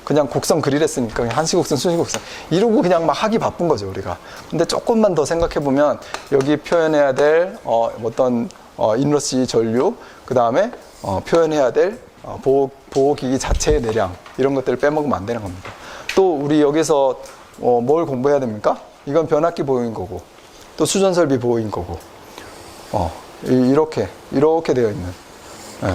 그냥 곡선 그리랬으니까 그냥 한시곡선, 순시곡선 이러고 그냥 막 하기 바쁜 거죠, 우리가. 근데 조금만 더 생각해 보면 여기 표현해야 될 어떤 인러시 전류, 그 다음에 표현해야 될 보호기기 자체의 내량, 이런 것들을 빼먹으면 안 되는 겁니다. 또 우리 여기서 뭘 공부해야 됩니까? 이건 변압기 보호인 거고, 또 수전설비 보호인 거고, 이렇게 되어 있는,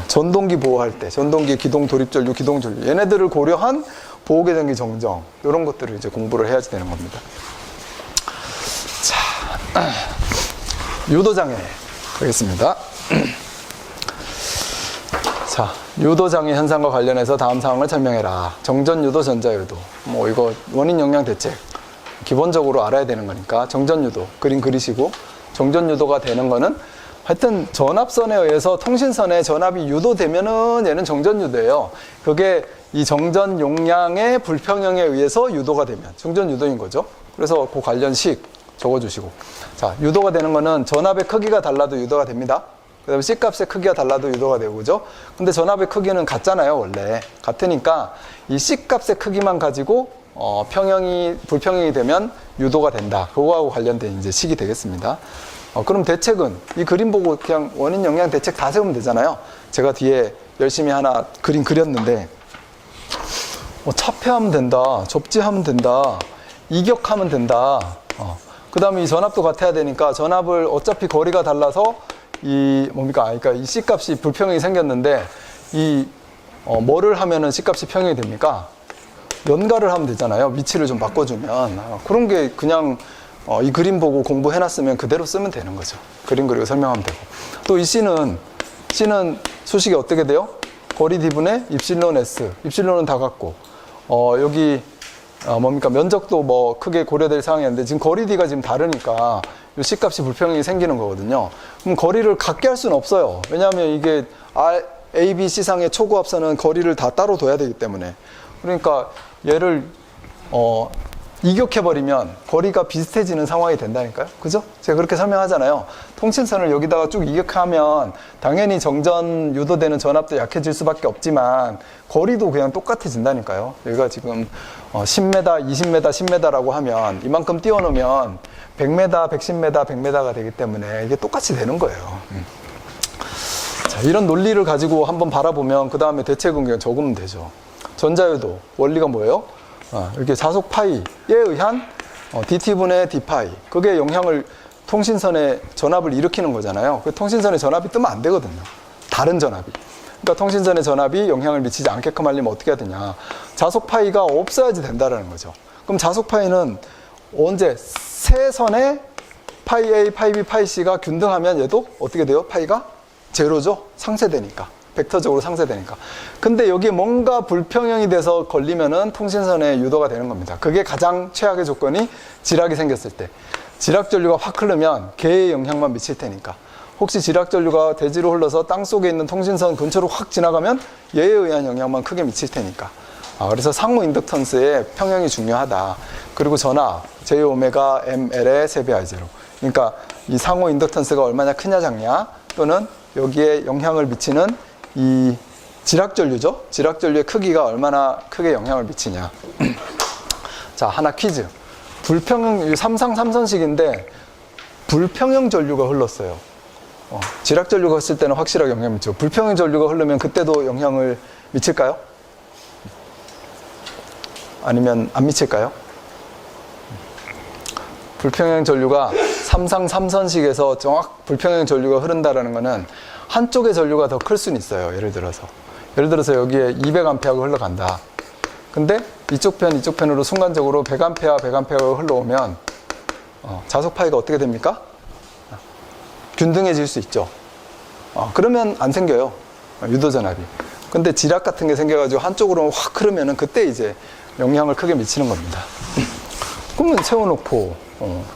전동기 보호할 때 전동기 기동 도립전류, 기동 전류, 얘네들을 고려한 보호계정기 정정, 이런 것들을 이제 공부를 해야지 되는 겁니다. 자, 유도장애 하겠습니다. 자, 유도장애 현상과 관련해서 다음 사항을 설명해라. 정전유도, 전자유도. 이거 원인 영향 대책 기본적으로 알아야 되는 거니까 정전유도 그림 그리시고, 정전유도가 되는 거는 하여튼 전압선에 의해서 통신선에 전압이 유도되면은 얘는 정전유도예요. 그게 이 정전 용량의 불평형에 의해서 유도가 되면 정전유도인 거죠. 그래서 그 관련식 적어주시고, 자, 유도가 되는 거는 전압의 크기가 달라도 유도가 됩니다. 그 다음에 C값의 크기가 달라도 유도가 되고, 그죠? 근데 전압의 크기는 같잖아요, 원래. 같으니까 이 C값의 크기만 가지고 불평형이 되면 유도가 된다. 그거하고 관련된 이제 식이 되겠습니다. 그럼 대책은 이 그림 보고 그냥 원인 영향 대책 다 세우면 되잖아요. 제가 뒤에 열심히 하나 그림 그렸는데, 차폐하면 된다, 접지하면 된다, 이격하면 된다. 그 다음에 이 전압도 같아야 되니까 전압을 어차피 거리가 달라서 그러니까 이 C값이 불평형이 생겼는데, 뭐를 하면은 C값이 평형이 됩니까? 연가를 하면 되잖아요. 위치를 좀 바꿔주면. 그런 게 그냥 이 그림 보고 공부해놨으면 그대로 쓰면 되는 거죠. 그림 그리고 설명하면 되고. 또 이 C는 수식이 어떻게 돼요? 거리 D분의 입실론 S. 입실론은 다 같고, 여기 면적도 뭐 크게 고려될 사항이었는데, 지금 거리 D가 지금 다르니까 이 C값이 불평형이 생기는 거거든요. 그럼 거리를 같게 할 수는 없어요. 왜냐하면 이게 A, B, C상의 초고합선은 거리를 다 따로 둬야 되기 때문에. 그러니까 얘를 이격해버리면 거리가 비슷해지는 상황이 된다니까요. 그죠? 제가 그렇게 설명하잖아요. 통신선을 여기다가 쭉 이격하면 당연히 정전 유도되는 전압도 약해질 수밖에 없지만 거리도 그냥 똑같아진다니까요. 여기가 지금 10m, 20m, 10m라고 하면 이만큼 띄워놓으면 100m, 110m, 100m가 되기 때문에 이게 똑같이 되는 거예요. 자, 이런 논리를 가지고 한번 바라보면 그 다음에 대책은 그냥 적으면 되죠. 전자유도 원리가 뭐예요? 이렇게 자속 파이에 의한 dt분의 d파이, 그게 영향을, 통신선의 전압을 일으키는 거잖아요. 그 통신선의 전압이 뜨면 안 되거든요. 다른 전압이. 그러니까 통신선의 전압이 영향을 미치지 않게끔 하려면 어떻게 해야 되냐? 자속 파이가 없어야지 된다라는 거죠. 그럼 자속 파이는 언제 세 선에 파이 A, 파이 B, 파이 C가 균등하면 얘도 어떻게 돼요? 파이가 제로죠? 상쇄되니까. 벡터적으로 상쇄되니까. 근데 여기에 뭔가 불평형이 돼서 걸리면은 통신선에 유도가 되는 겁니다. 그게 가장 최악의 조건이 지락이 생겼을 때. 지락전류가 확 흐르면 개에 영향만 미칠 테니까. 혹시 지락전류가 대지로 흘러서 땅속에 있는 통신선 근처로 확 지나가면 얘에 의한 영향만 크게 미칠 테니까. 그래서 상호 인덕턴스의 평형이 중요하다. 그리고 전압 J오메가 ML의 세배 I0. 그러니까 이 상호 인덕턴스가 얼마나 크냐 작냐, 또는 여기에 영향을 미치는 이 지락전류죠. 지락전류의 크기가 얼마나 크게 영향을 미치냐. 자, 하나 퀴즈. 불평형, 삼상 3선식인데 불평형 전류가 흘렀어요. 지락전류가 했을 때는 확실하게 영향을 미치고, 불평형 전류가 흐르면 그때도 영향을 미칠까요? 아니면 안 미칠까요? 불평형 전류가 삼상 3선식에서 불평형 전류가 흐른다라는 것은 한쪽의 전류가 더 클 수는 있어요. 예를 들어서 여기에 200A가 흘러간다. 근데 이쪽 편으로 순간적으로 100A가 흘러오면 자속 파이가 어떻게 됩니까? 균등해질 수 있죠. 그러면 안 생겨요. 유도전압이. 근데 지락 같은 게 생겨가지고 한쪽으로 확 흐르면은 그때 이제 영향을 크게 미치는 겁니다. 그러면 세워놓고,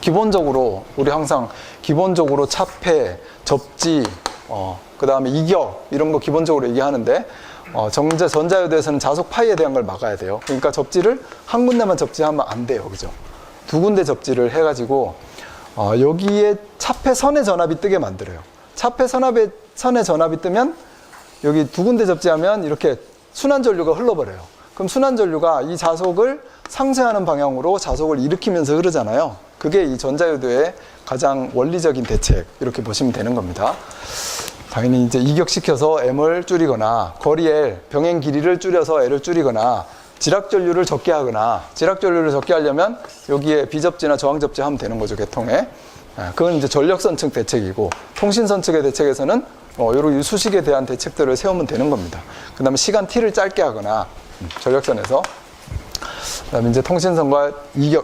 기본적으로, 우리 항상 기본적으로 차폐, 접지, 그 다음에 이격, 이런 거 기본적으로 얘기하는데, 전자유도에서는 자속 파이에 대한 걸 막아야 돼요. 그러니까 접지를 한 군데만 접지하면 안 돼요. 그죠? 두 군데 접지를 해가지고, 여기에 차폐선의 전압이 뜨게 만들어요. 차폐선의 전압이 뜨면, 여기 두 군데 접지하면 이렇게 순환전류가 흘러버려요. 그럼 순환전류가 이 자속을 상쇄하는 방향으로 자속을 일으키면서 흐르잖아요. 그게 이 전자유도의 가장 원리적인 대책, 이렇게 보시면 되는 겁니다. 당연히 이제 이격시켜서 M을 줄이거나, 거리 L, 병행 길이를 줄여서 L을 줄이거나, 지락전류를 적게 하거나, 지락전류를 적게 하려면 여기에 비접지나 저항접지 하면 되는 거죠, 계통에. 그건 이제 전력선 측 대책이고, 통신선 측의 대책에서는 이런 수식에 대한 대책들을 세우면 되는 겁니다. 그 다음에 시간 T를 짧게 하거나, 전력선에서. 그 다음에 이제 통신선과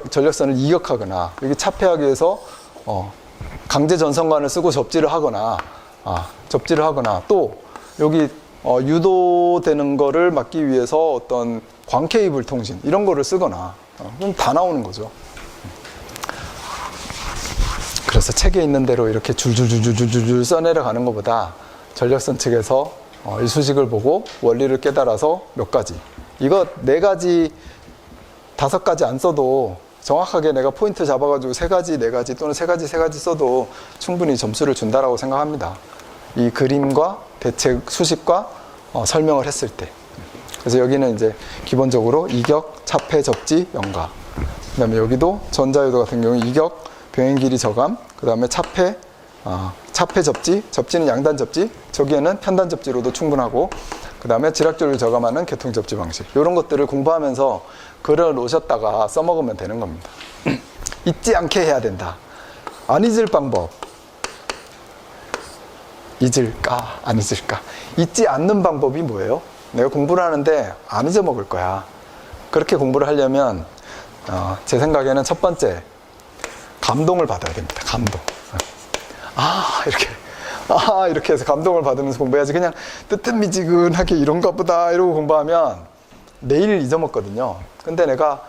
전력선을 이격하거나, 여기 차폐하기 위해서, 강제 전선관을 쓰고 접지를 하거나, 또, 여기, 유도되는 거를 막기 위해서 어떤 광케이블 통신, 이런 거를 쓰거나, 그럼 다 나오는 거죠. 그래서 책에 있는 대로 이렇게 줄줄줄줄줄줄 써내려가는 것보다 전력선 측에서 이 수식을 보고 원리를 깨달아서 몇 가지. 이거 4가지, 5가지 안 써도 정확하게 내가 포인트 잡아가지고 3가지, 4가지 또는 3가지 써도 충분히 점수를 준다라고 생각합니다. 이 그림과 대책 수식과 설명을 했을 때. 그래서 여기는 이제 기본적으로 이격, 차폐, 접지, 연가. 그 다음에 여기도 전자유도 같은 경우 이격, 병행 길이 저감, 그 다음에 차폐, 접지, 접지는 양단 접지, 저기에는 편단 접지로도 충분하고, 그 다음에 지락전류 저감하는 계통 접지 방식. 이런 것들을 공부하면서 글을 놓으셨다가 써먹으면 되는 겁니다. 잊지 않게 해야 된다. 안 잊을 방법. 잊을까, 안 잊을까? 잊지 않는 방법이 뭐예요? 내가 공부를 하는데 안 잊어먹을 거야. 그렇게 공부를 하려면, 제 생각에는 첫 번째, 감동을 받아야 됩니다. 감동. 이렇게 해서 감동을 받으면서 공부해야지. 그냥 뜨뜻미지근하게 이런가 보다 이러고 공부하면 내일 잊어먹거든요. 근데 내가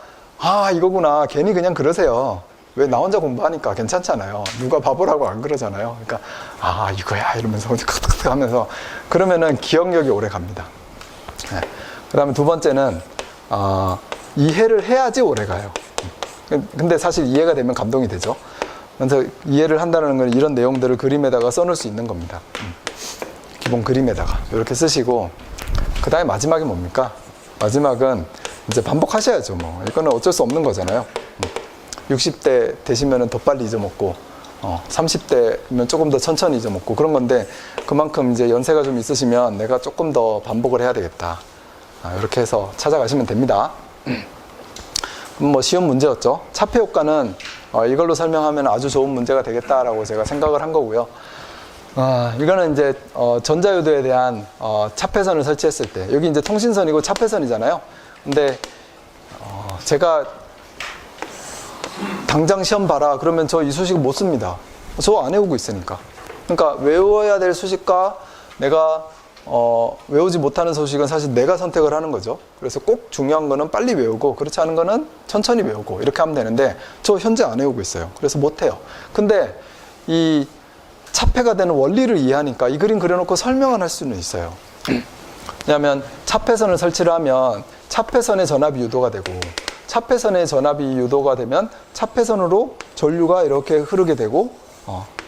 이거구나. 괜히 그냥 그러세요. 왜 나 혼자 공부하니까 괜찮잖아요. 누가 바보라고 안 그러잖아요. 그러니까 이거야 이러면서 크크크 하면서 그러면은 기억력이 오래 갑니다. 네. 그 다음에 두 번째는 이해를 해야지 오래 가요. 근데 사실 이해가 되면 감동이 되죠. 그래서 이해를 한다는 건 이런 내용들을 그림에다가 써놓을 수 있는 겁니다. 기본 그림에다가 이렇게 쓰시고, 그 다음에 마지막이 뭡니까? 마지막은 이제 반복하셔야죠. 뭐 이거는 어쩔 수 없는 거잖아요. 60대 되시면은 더 빨리 잊어먹고, 30대면 조금 더 천천히 잊어먹고 그런 건데, 그만큼 이제 연세가 좀 있으시면 내가 조금 더 반복을 해야 되겠다. 이렇게 해서 찾아가시면 됩니다. 뭐 쉬운 문제였죠. 차폐 효과는 이걸로 설명하면 아주 좋은 문제가 되겠다라고 제가 생각을 한 거고요. 이거는 이제 전자유도에 대한 차폐선을 설치했을 때, 여기 이제 통신선이고 차폐선이잖아요. 근데 제가 당장 시험 봐라 그러면 저 이 수식 못 씁니다. 저 안 외우고 있으니까. 그러니까 외워야 될 수식과 내가 외우지 못하는 소식은 사실 내가 선택을 하는 거죠. 그래서 꼭 중요한 거는 빨리 외우고 그렇지 않은 거는 천천히 외우고 이렇게 하면 되는데 저 현재 안 외우고 있어요. 그래서 못해요. 근데 이 차폐가 되는 원리를 이해하니까 이 그림 그려놓고 설명을 할 수는 있어요. 왜냐하면 차폐선을 설치를 하면 차폐선의 전압이 유도가 되고 차폐선의 전압이 유도가 되면 차폐선으로 전류가 이렇게 흐르게 되고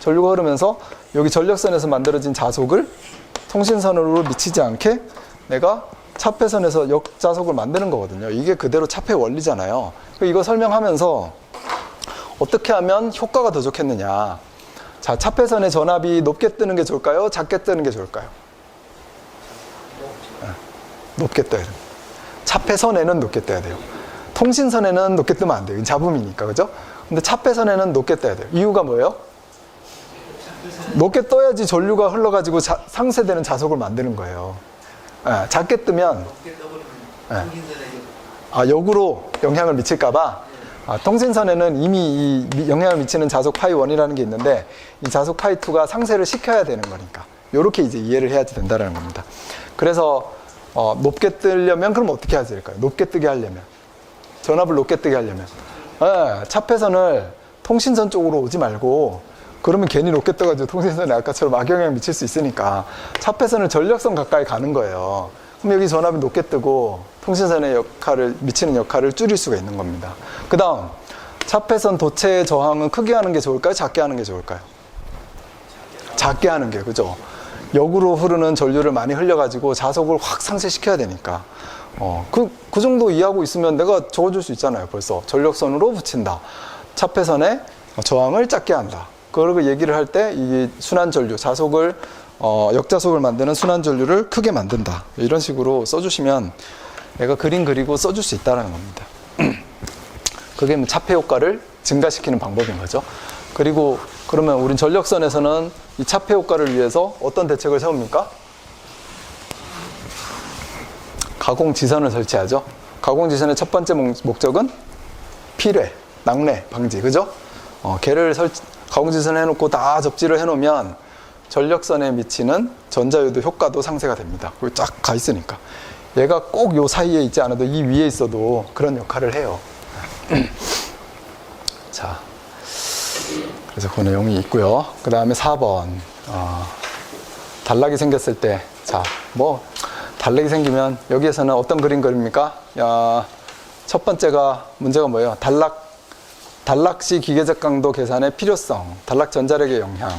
전류가 흐르면서 여기 전력선에서 만들어진 자속을 통신선으로 미치지 않게 내가 차폐선에서 역자속을 만드는 거거든요. 이게 그대로 차폐 원리잖아요. 이거 설명하면서 어떻게 하면 효과가 더 좋겠느냐. 자, 차폐선의 전압이 높게 뜨는 게 좋을까요? 작게 뜨는 게 좋을까요? 높게 떠야 돼요. 차폐선에는 높게 떠야 돼요. 통신선에는 높게 뜨면 안 돼요. 이건 잡음이니까, 그죠? 근데 차폐선에는 높게 떠야 돼요. 이유가 뭐예요? 높게 떠야지 전류가 흘러가지고 상쇄되는 자속을 만드는 거예요. 작게 뜨면 역으로 영향을 미칠까봐 통신선에는 이미 이 영향을 미치는 자속 파이 1이라는 게 있는데 이 자속 파이 2가 상쇄를 시켜야 되는 거니까 이렇게 이제 이해를 해야지 된다는 겁니다. 그래서 높게 뜨려면 그럼 어떻게 해야 될까요? 높게 뜨게 하려면 전압을 높게 뜨게 하려면 차폐선을 통신선 쪽으로 오지 말고 그러면 괜히 높게 떠가지고 통신선에 아까처럼 악영향 미칠 수 있으니까 차폐선을 전력선 가까이 가는 거예요. 그럼 여기 전압이 높게 뜨고 통신선의 미치는 역할을 줄일 수가 있는 겁니다. 그 다음 차폐선 도체의 저항은 크게 하는 게 좋을까요? 작게 하는 게 좋을까요? 작게 하는 게, 그죠? 역으로 흐르는 전류를 많이 흘려가지고 자속을 확 상쇄시켜야 되니까 그 정도 이해하고 있으면 내가 적어줄 수 있잖아요. 벌써 전력선으로 붙인다. 차폐선의 저항을 작게 한다. 그리고 얘기를 할 때 이 순환 전류, 자속을 역자속을 만드는 순환 전류를 크게 만든다. 이런 식으로 써주시면 내가 그림 그리고 써줄 수 있다는 겁니다. 그게 뭐 차폐 효과를 증가시키는 방법인 거죠. 그리고 그러면 우린 전력선에서는 이 차폐 효과를 위해서 어떤 대책을 세웁니까? 가공지선을 설치하죠. 가공지선의 첫 번째 목적은 필회, 낙뢰 방지, 그죠? 걔를 가공지선 해놓고 다 접지를 해놓으면 전력선에 미치는 전자유도 효과도 상쇄가 됩니다. 거기 쫙 가 있으니까. 얘가 꼭 요 사이에 있지 않아도 이 위에 있어도 그런 역할을 해요. 자, 그래서 그 내용이 있고요. 그 다음에 4번 단락이 생겼을 때, 자, 뭐 단락이 생기면 여기에서는 어떤 그림 그립니까? 첫 번째가 문제가 뭐예요? 단락시 기계적 강도 계산의 필요성, 단락 전자력의 영향.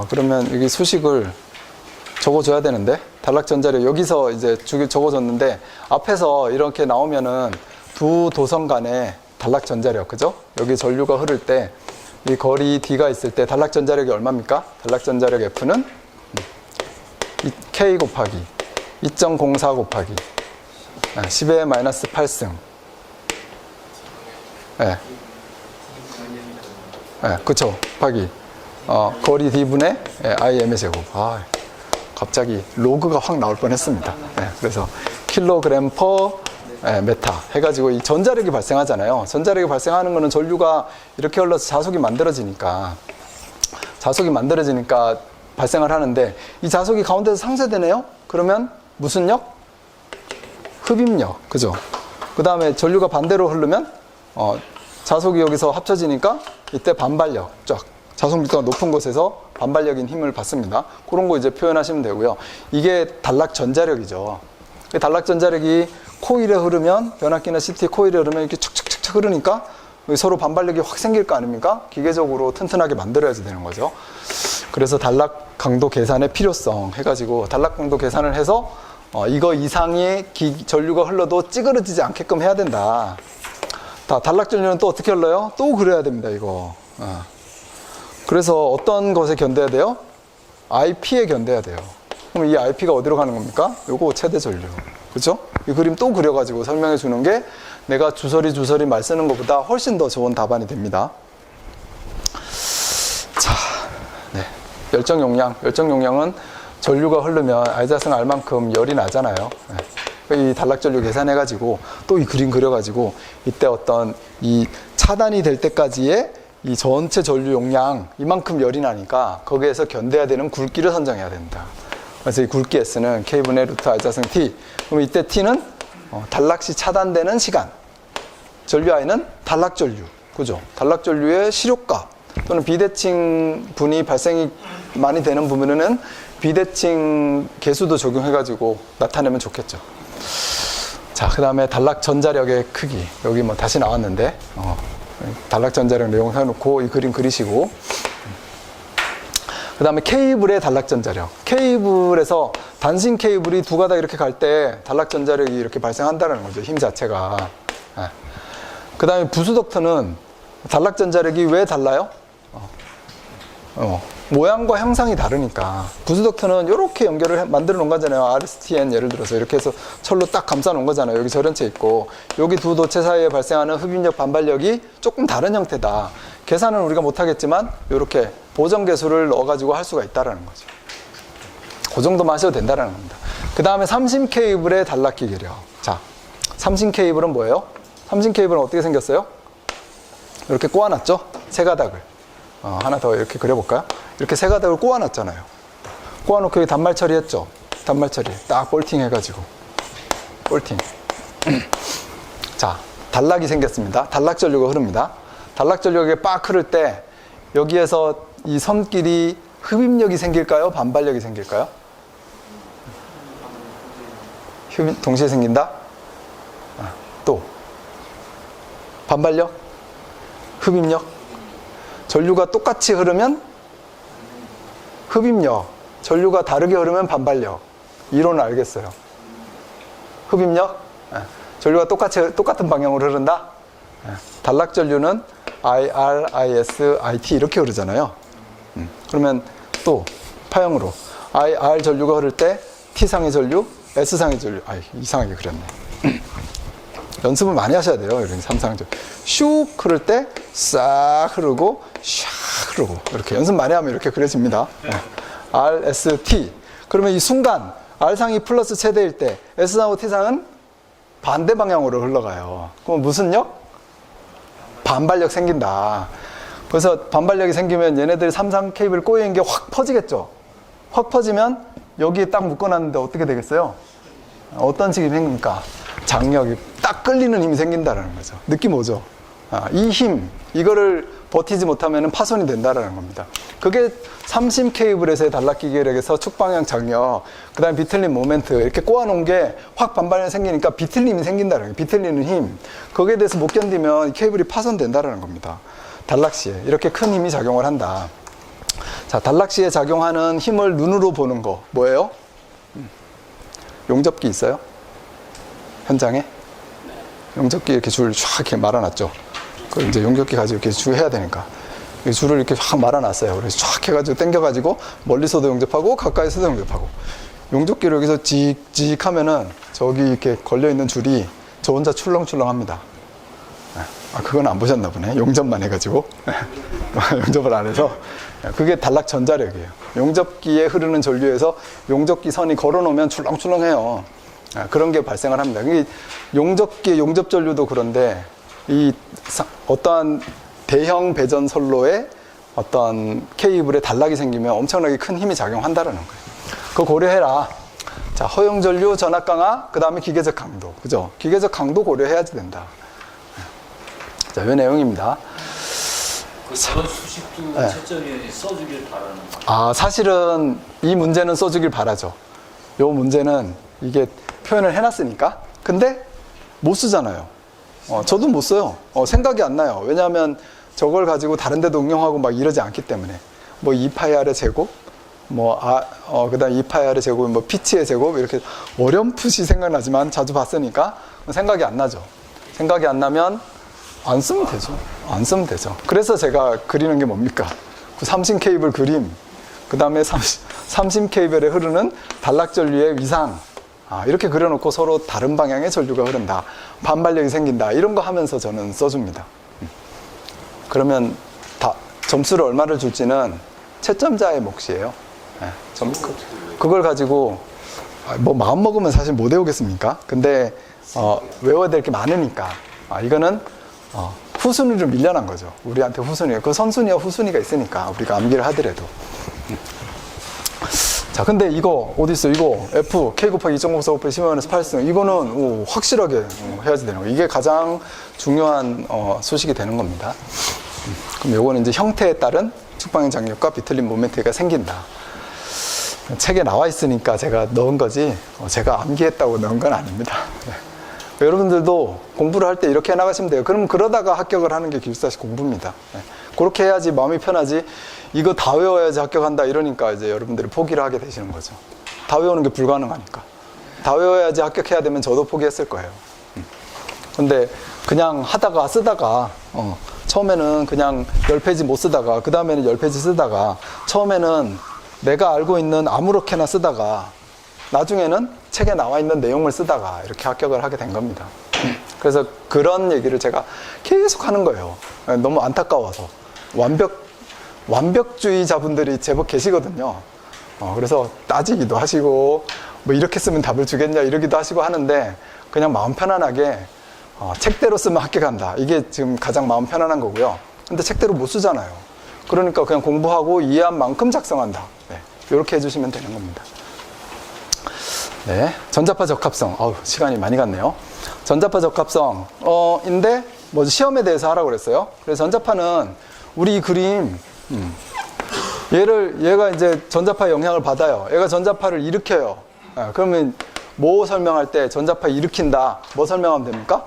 그러면 여기 수식을 적어줘야 되는데, 단락 전자력 여기서 이제 적어줬는데 앞에서 이렇게 나오면은 두 도선 간의 단락 전자력, 그죠? 여기 전류가 흐를 때 이 거리 D가 있을 때 단락 전자력이 얼마입니까? 단락 전자력 F는 K 곱하기 2.04 곱하기 10의 마이너스 8승. 네. 네, 그쵸. 곱하기 거리 D분의 IM의 제곱. 갑자기 로그가 확 나올 뻔했습니다. 네, 그래서 킬로그램 퍼 메타 해가지고 이 전자력이 발생하잖아요. 전자력이 발생하는 거는 전류가 이렇게 흘러서 자속이 만들어지니까 발생을 하는데 이 자속이 가운데서 상쇄되네요. 그러면 무슨 력? 흡입력, 그죠? 그 다음에 전류가 반대로 흐르면 자속이 여기서 합쳐지니까 이때 반발력, 쫙 자속 밀도가 높은 곳에서 반발력인 힘을 받습니다. 그런 거 이제 표현하시면 되고요. 이게 단락 전자력이죠. 단락 전자력이 코일에 흐르면, 변압기나 CT 코일에 흐르면 이렇게 척척척척 흐르니까 서로 반발력이 확 생길 거 아닙니까? 기계적으로 튼튼하게 만들어야지 되는 거죠. 그래서 단락 강도 계산의 필요성 해가지고 단락 강도 계산을 해서 이거 이상의 전류가 흘러도 찌그러지지 않게끔 해야 된다. 단락 전류는 또 어떻게 흘러요? 또 그려야 됩니다, 이거. 그래서 어떤 것에 견뎌야 돼요? IP에 견뎌야 돼요. 그럼 이 IP가 어디로 가는 겁니까? 요거 최대 전류. 그죠? 이 그림 또 그려가지고 설명해 주는 게 내가 주서리 말 쓰는 것보다 훨씬 더 좋은 답안이 됩니다. 자, 네. 열정 용량은 전류가 흐르면 I자승 R만큼 열이 나잖아요. 네. 이 단락 전류 계산해가지고 또 이 그림 그려가지고 이때 어떤 이 차단이 될 때까지의 이 전체 전류 용량 이만큼 열이 나니까 거기에서 견뎌야 되는 굵기를 선정해야 된다. 그래서 이 굵기 S는 K분의 루트 R자승 T. 그럼 이때 T는 단락시 차단되는 시간. 전류 I는 단락전류. 그죠? 단락전류의 시료값 또는 비대칭 분이 발생이 많이 되는 부분에는 비대칭 계수도 적용해가지고 나타내면 좋겠죠. 자, 그 다음에 단락 전자력의 크기. 여기 뭐 다시 나왔는데, 단락 전자력 내용 해놓고 이 그림 그리시고. 그 다음에 케이블의 단락 전자력. 케이블에서 단신 케이블이 두 가닥 이렇게 갈 때 단락 전자력이 이렇게 발생한다는 거죠. 힘 자체가. 그 다음에 부수덕트는 단락 전자력이 왜 달라요? 모양과 형상이 다르니까. 부수덕트는 이렇게 연결을 만들어 놓은 거잖아요. RSTN 예를 들어서 이렇게 해서 철로 딱 감싸 놓은 거잖아요. 여기 절연체 있고 여기 두 도체 사이에 발생하는 흡입력 반발력이 조금 다른 형태다. 계산은 우리가 못하겠지만 이렇게 보정 계수를 넣어가지고 할 수가 있다는 거죠. 그 정도만 하셔도 된다는 겁니다. 그 다음에 삼심 케이블의 단락 기계력. 자, 삼심 케이블은 뭐예요? 삼심 케이블은 어떻게 생겼어요? 이렇게 꼬아놨죠? 세 가닥을. 하나 더 이렇게 그려볼까요? 이렇게 세 가닥을 꼬아놨잖아요. 꼬아놓고 여기 단말 처리했죠? 단말 처리. 딱 볼팅 해가지고. 볼팅. 자, 단락이 생겼습니다. 단락 전류가 흐릅니다. 단락 전류가 빡 흐를 때 여기에서 이 선끼리 흡입력이 생길까요? 반발력이 생길까요? 동시에 생긴다? 또 반발력? 흡입력? 전류가 똑같이 흐르면 흡입력, 전류가 다르게 흐르면 반발력. 이론을 알겠어요. 흡입력? 전류가 똑같은 방향으로 흐른다? 단락 전류는 IR, IS, IT 이렇게 흐르잖아요. 그러면 또 파형으로 IR 전류가 흐를 때 T상의 전류, S상의 전류. 이상하게 그렸네. 연습을 많이 하셔야 돼요. 이런 3상전. 슉 흐를 때 싹 흐르고 샥 흐르고 이렇게 연습 많이 하면 이렇게 그려집니다. R, S, T. 그러면 이 순간 R상이 플러스 최대일 때 S상하고 T상은 반대 방향으로 흘러가요. 그럼 무슨 력? 반발력 생긴다. 그래서 반발력이 생기면 얘네들 3상 케이블 꼬여있는 게 확 퍼지겠죠. 확 퍼지면 여기에 딱 묶어놨는데 어떻게 되겠어요? 어떤 식이 생깁니까? 장력이 딱 끌리는 힘이 생긴다는 거죠. 느낌 오죠? 이 힘, 이거를 버티지 못하면 파손이 된다는 겁니다. 그게 삼심 케이블에서의 단락 기계력에서 축방향 장력, 그 다음에 비틀림 모멘트, 이렇게 꼬아놓은 게 확 반발력이 생기니까 비틀림이 생긴다는 거예요. 비틀리는 힘. 거기에 대해서 못 견디면 이 케이블이 파손된다는 겁니다. 단락시에. 이렇게 큰 힘이 작용을 한다. 자, 단락시에 작용하는 힘을 눈으로 보는 거, 뭐예요? 용접기 있어요? 현장에? 용접기 이렇게 줄 쫙 이렇게 말아놨죠. 그 이제 용접기 가지고 이렇게 줄 해야 되니까. 이 줄을 이렇게 확 말아놨어요. 그래서 쫙 해가지고 당겨가지고 멀리서도 용접하고 가까이서도 용접하고. 용접기를 여기서 찍찍 하면은 저기 이렇게 걸려있는 줄이 저 혼자 출렁출렁합니다. 그건 안 보셨나 보네. 용접만 해가지고. 용접을 안 해서. 그게 단락 전자력이에요. 용접기에 흐르는 전류에서 용접기 선이 걸어놓으면 출렁출렁해요. 그런 게 발생을 합니다. 용접기의 용접 전류도 그런데 이 어떠한 대형 배전 선로에 어떤 케이블에 단락이 생기면 엄청나게 큰 힘이 작용한다는 거예요. 그거 고려해라. 자, 허용 전류, 전압 강화, 그 다음에 기계적 강도. 그죠? 기계적 강도 고려해야지 된다. 자, 이 내용입니다. 그런 수식도 채점에 써주길 바라는. 사실은 이 문제는 써주길 바라죠. 이 문제는 이게 표현을 해놨으니까. 근데 못 쓰잖아요. 저도 못 써요. 생각이 안 나요. 왜냐하면 저걸 가지고 다른 데도 응용하고 막 이러지 않기 때문에. 뭐 2파이R의 제곱, 그 다음 2파이R의 제곱, 뭐 피치의 제곱, 이렇게 어렴풋이 생각나지만 자주 봤으니까 생각이 안 나죠. 생각이 안 나면 안 쓰면 되죠. 안 쓰면 되죠. 그래서 제가 그리는 게 뭡니까? 그 삼심 케이블 그림, 그 다음에 삼심 케이블에 흐르는 단락 전류의 위상, 이렇게 그려놓고 서로 다른 방향의 전류가 흐른다. 반발력이 생긴다. 이런 거 하면서 저는 써줍니다. 그러면 점수를 얼마를 줄지는 채점자의 몫이에요. 그걸 가지고 뭐 마음 먹으면 사실 못 외우겠습니까? 근데 외워야 될 게 많으니까 이거는 후순위로 밀려난 거죠. 우리한테 후순위. 그 선순위와 후순위가 있으니까 우리가 암기를 하더라도. 자, 근데 이거 어디 있어? 이거 F K 곱하기 2.94 곱하기 10-1에서 8승. 이거는 확실하게 해야지 되는 거. 이게 가장 중요한 소식이 되는 겁니다. 그럼 요거는 이제 형태에 따른 축방의 장력과 비틀림 모멘트가 생긴다. 책에 나와 있으니까 제가 넣은 거지, 제가 암기했다고 넣은 건 아닙니다. 네. 여러분들도 공부를 할 때 이렇게 해나가시면 돼요. 그럼 그러다가 합격을 하는 게 기술사시 공부입니다. 네. 그렇게 해야지 마음이 편하지, 이거 다 외워야지 합격한다 이러니까 이제 여러분들이 포기를 하게 되시는 거죠. 다 외우는 게 불가능하니까. 다 외워야지 합격해야 되면 저도 포기했을 거예요. 근데 그냥 하다가 쓰다가 처음에는 그냥 10페이지 못 쓰다가 그 다음에는 10페이지 쓰다가 처음에는 내가 알고 있는 아무렇게나 쓰다가 나중에는 책에 나와 있는 내용을 쓰다가 이렇게 합격을 하게 된 겁니다. 그래서 그런 얘기를 제가 계속 하는 거예요. 너무 안타까워서. 완벽주의자분들이 제법 계시거든요. 그래서 따지기도 하시고 뭐 이렇게 쓰면 답을 주겠냐 이러기도 하시고 하는데, 그냥 마음 편안하게 책대로 쓰면 합격한다. 이게 지금 가장 마음 편안한 거고요. 근데 책대로 못 쓰잖아요. 그러니까 그냥 공부하고 이해한 만큼 작성한다. 네, 이렇게 해주시면 되는 겁니다. 네, 전자파 적합성. 시간이 많이 갔네요. 전자파 적합성 인데 뭐 시험에 대해서 하라고 그랬어요. 그래서 전자파는 우리 이 그림 얘가 이제 전자파 영향을 받아요. 얘가 전자파를 일으켜요. 그러면 뭐 설명할 때 전자파 일으킨다, 뭐 설명하면 됩니까?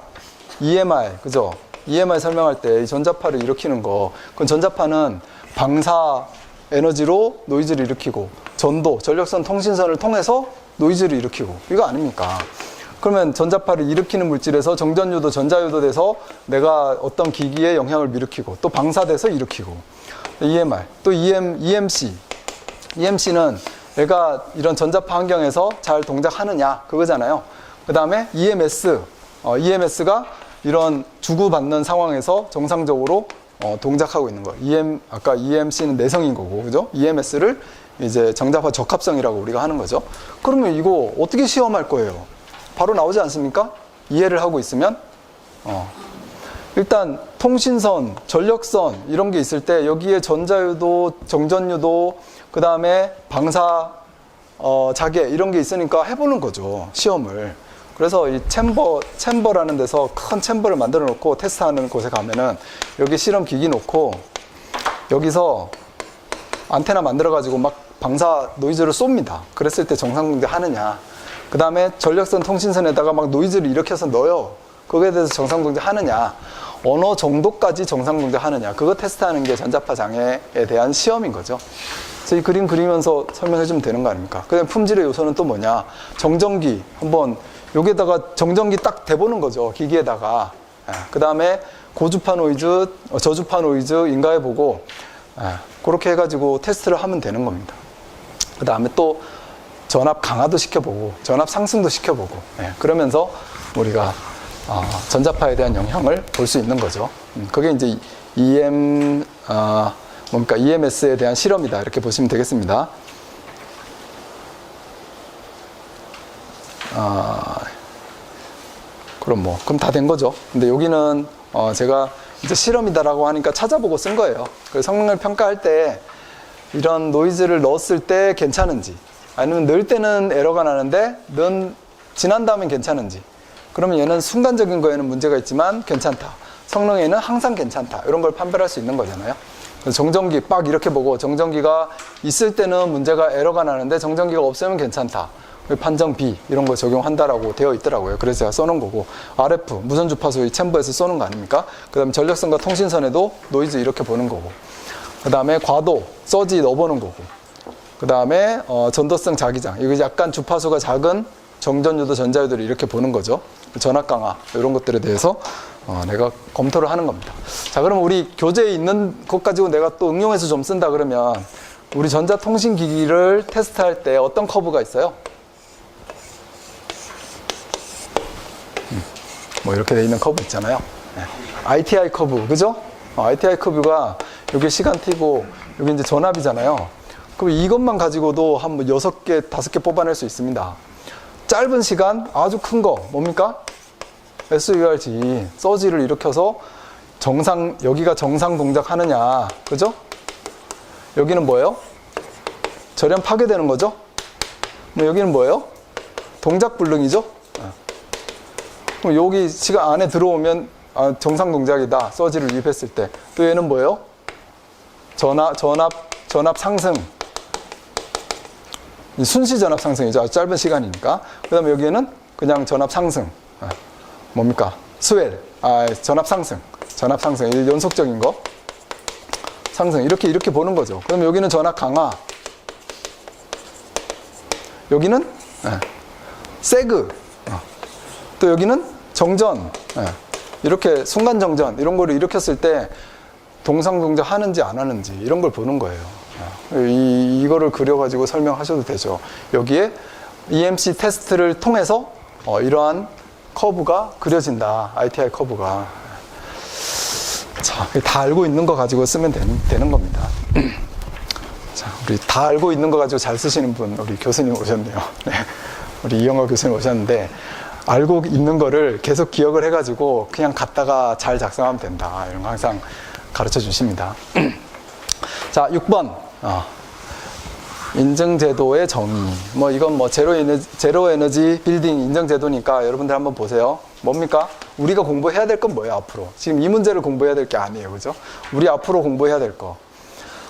EMR, 그죠? EMR 설명할 때 이 전자파를 일으키는 거, 그건 전자파는 방사 에너지로 노이즈를 일으키고 전도, 전력선 통신선을 통해서 노이즈를 일으키고, 이거 아닙니까? 그러면 전자파를 일으키는 물질에서 정전유도, 전자유도 돼서 내가 어떤 기기에 영향을 일으키고 또 방사돼서 일으키고, EMR, 또 EMC. EMC는 얘가 이런 전자파 환경에서 잘 동작하느냐 그거잖아요. 그 다음에 EMS. EMS가 이런 주고받는 상황에서 정상적으로 동작하고 있는 거. 아까 EMC는 내성인 거고, 그죠? EMS를 이제 전자파 적합성이라고 우리가 하는 거죠. 그러면 이거 어떻게 시험할 거예요? 바로 나오지 않습니까? 이해를 하고 있으면. 일단 통신선, 전력선 이런 게 있을 때 여기에 전자유도, 정전유도, 그 다음에 방사 자개 이런 게 있으니까 해보는 거죠, 시험을. 그래서 이 챔버라는 데서 큰 챔버를 만들어 놓고 테스트하는 곳에 가면은 여기 실험 기기 놓고 여기서 안테나 만들어 가지고 막 방사 노이즈를 쏩니다. 그랬을 때 정상공대 하느냐. 그 다음에 전력선 통신선에다가 막 노이즈를 일으켜서 넣어요. 거기에 대해서 정상공대 하느냐. 어느 정도까지 정상공대 하느냐. 그거 테스트하는 게 전자파 장애에 대한 시험인 거죠. 그래서 이 그림 그리면서 설명해 주면 되는 거 아닙니까? 그 다음에 품질의 요소는 또 뭐냐. 정전기 한번 여기에다가 정전기 딱 대보는 거죠, 기기에다가. 그 다음에 고주파 노이즈, 저주파 노이즈 인가해보고, 그렇게 해가지고 테스트를 하면 되는 겁니다. 그 다음에 또 전압 강화도 시켜보고, 전압 상승도 시켜보고, 그러면서 우리가 전자파에 대한 영향을 볼 수 있는 거죠. 그게 이제 EMS에 대한 실험이다, 이렇게 보시면 되겠습니다. 그럼 다 된 거죠. 근데 여기는 제가 이제 실험이다라고 하니까 찾아보고 쓴 거예요. 그래서 성능을 평가할 때 이런 노이즈를 넣었을 때 괜찮은지, 아니면 넣을 때는 에러가 나는데 지난 다음엔 괜찮은지. 그러면 얘는 순간적인 거에는 문제가 있지만 괜찮다, 성능에는 항상 괜찮다, 이런 걸 판별할 수 있는 거잖아요. 그래서 정전기 빡 이렇게 보고, 정전기가 있을 때는 문제가 에러가 나는데 정전기가 없으면 괜찮다, 판정 B 이런 거 적용한다라고 되어 있더라고요. 그래서 제가 써놓은 거고, RF 무선 주파수 챔버에서 쏘는 거 아닙니까? 그 다음에 전력선과 통신선에도 노이즈 이렇게 보는 거고, 그 다음에 과도 서지 넣어보는 거고, 그 다음에 전도성 자기장, 이거 약간 주파수가 작은 정전유도, 전자유도를 이렇게 보는 거죠. 전압 강화 이런 것들에 대해서 내가 검토를 하는 겁니다. 자, 그럼 우리 교재에 있는 것 가지고 내가 또 응용해서 좀 쓴다 그러면, 우리 전자통신기기를 테스트할 때 어떤 커브가 있어요? 뭐 이렇게 돼 있는 커브 있잖아요. ITI 커브, 그죠? ITI 커브가 여기 시간 T고 여기 이제 전압이잖아요. 그럼 이것만 가지고도 한 6개, 5개 뽑아낼 수 있습니다. 짧은 시간 아주 큰 거 뭡니까? SURG, 서지를 일으켜서 여기가 정상 동작하느냐, 그죠? 여기는 뭐예요? 절연 파괴되는 거죠? 뭐 여기는 뭐예요? 동작 불능이죠? 그럼 여기 시간 안에 들어오면 정상 동작이다. 서지를 유입했을 때. 또 얘는 뭐예요? 전압 상승. 순시 전압 상승이죠. 아주 짧은 시간이니까. 그 다음에 여기에는 그냥 전압 상승. 뭡니까? 스웰. 전압 상승. 전압 상승. 연속적인 거. 상승. 이렇게 보는 거죠. 그럼 여기는 전압 강화. 여기는 세그. 또 여기는 정전. 이렇게 순간 정전. 이런 거를 일으켰을 때 동상 동작 하는지 안 하는지 이런 걸 보는 거예요. 이거를 그려가지고 설명하셔도 되죠. 여기에 EMC 테스트를 통해서 이러한 커브가 그려진다. ITI 커브가. 자, 다 알고 있는 거 가지고 쓰면 되는 겁니다. 자, 우리 다 알고 있는 거 가지고 잘 쓰시는 분, 우리 교수님 오셨네요. 네. 우리 이영호 교수님 오셨는데, 알고 있는 거를 계속 기억을 해가지고 그냥 갖다가 잘 작성하면 된다. 이런 거 항상 가르쳐 주십니다. 자, 6번. 인증제도의 정의. 뭐 이건 뭐 제로 에너지 빌딩 인증제도니까 여러분들 한번 보세요. 뭡니까? 우리가 공부해야 될 건 뭐예요, 앞으로? 지금 이 문제를 공부해야 될 게 아니에요. 그죠? 우리 앞으로 공부해야 될 거.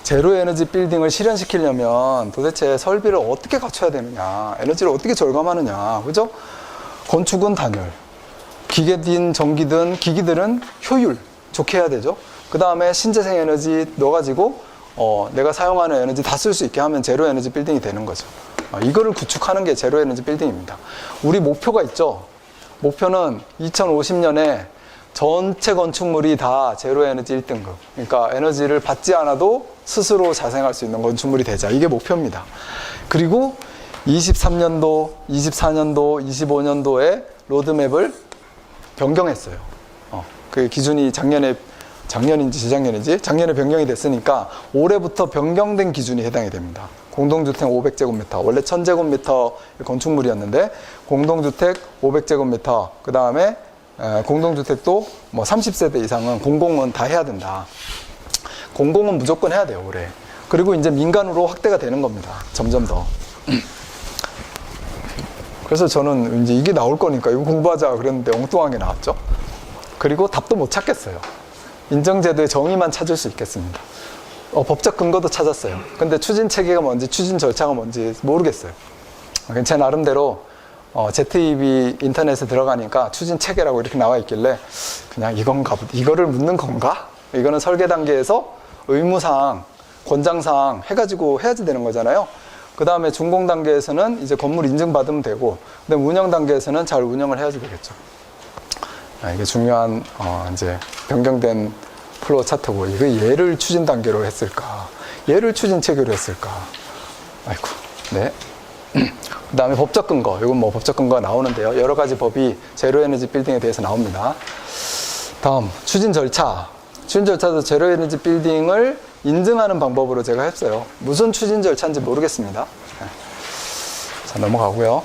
제로 에너지 빌딩을 실현시키려면 도대체 설비를 어떻게 갖춰야 되느냐, 에너지를 어떻게 절감하느냐, 그죠? 건축은 단열, 기계든 전기든 기기들은 효율 좋게 해야 되죠. 그 다음에 신재생 에너지 넣어가지고 내가 사용하는 에너지 다 쓸 수 있게 하면 제로 에너지 빌딩이 되는 거죠. 이거를 구축하는 게 제로 에너지 빌딩입니다. 우리 목표가 있죠. 목표는 2050년에 전체 건축물이 다 제로 에너지 1등급. 그러니까 에너지를 받지 않아도 스스로 자생할 수 있는 건축물이 되자. 이게 목표입니다. 그리고 23년도, 24년도, 25년도에 로드맵을 변경했어요. 그 기준이 작년인지 재작년인지 작년에 변경이 됐으니까 올해부터 변경된 기준이 해당이 됩니다. 공동주택 500제곱미터, 원래 1000제곱미터 건축물이었는데 공동주택 500제곱미터, 그 다음에 공동주택도 뭐 30세대 이상은 공공은 다 해야 된다. 공공은 무조건 해야 돼요, 올해. 그리고 이제 민간으로 확대가 되는 겁니다. 점점 더. 그래서 저는 이제 이게 나올 거니까 이거 공부하자 그랬는데 엉뚱하게 나왔죠. 그리고 답도 못 찾겠어요. 인정제도의 정의만 찾을 수 있겠습니다. 법적 근거도 찾았어요. 근데 추진 체계가 뭔지, 추진 절차가 뭔지 모르겠어요. 제 나름대로 ZEB 인터넷에 들어가니까 추진 체계라고 이렇게 나와 있길래 그냥 이거를 묻는 건가? 이거는 설계 단계에서 의무사항, 권장사항 해가지고 해야지 되는 거잖아요. 그 다음에 준공 단계에서는 이제 건물 인증받으면 되고, 근데 운영 단계에서는 잘 운영을 해야지 되겠죠. 이게 중요한 이제 변경된 플로우 차트고, 이거 얘를 추진 단계로 했을까, 얘를 추진 체계로 했을까. 아이고, 네. 그 다음에 법적 근거. 이건 뭐 법적 근거가 나오는데요. 여러 가지 법이 제로 에너지 빌딩에 대해서 나옵니다. 다음 추진 절차. 추진 절차도 제로 에너지 빌딩을 인증하는 방법으로 제가 했어요. 무슨 추진 절차인지 모르겠습니다. 자, 넘어가고요.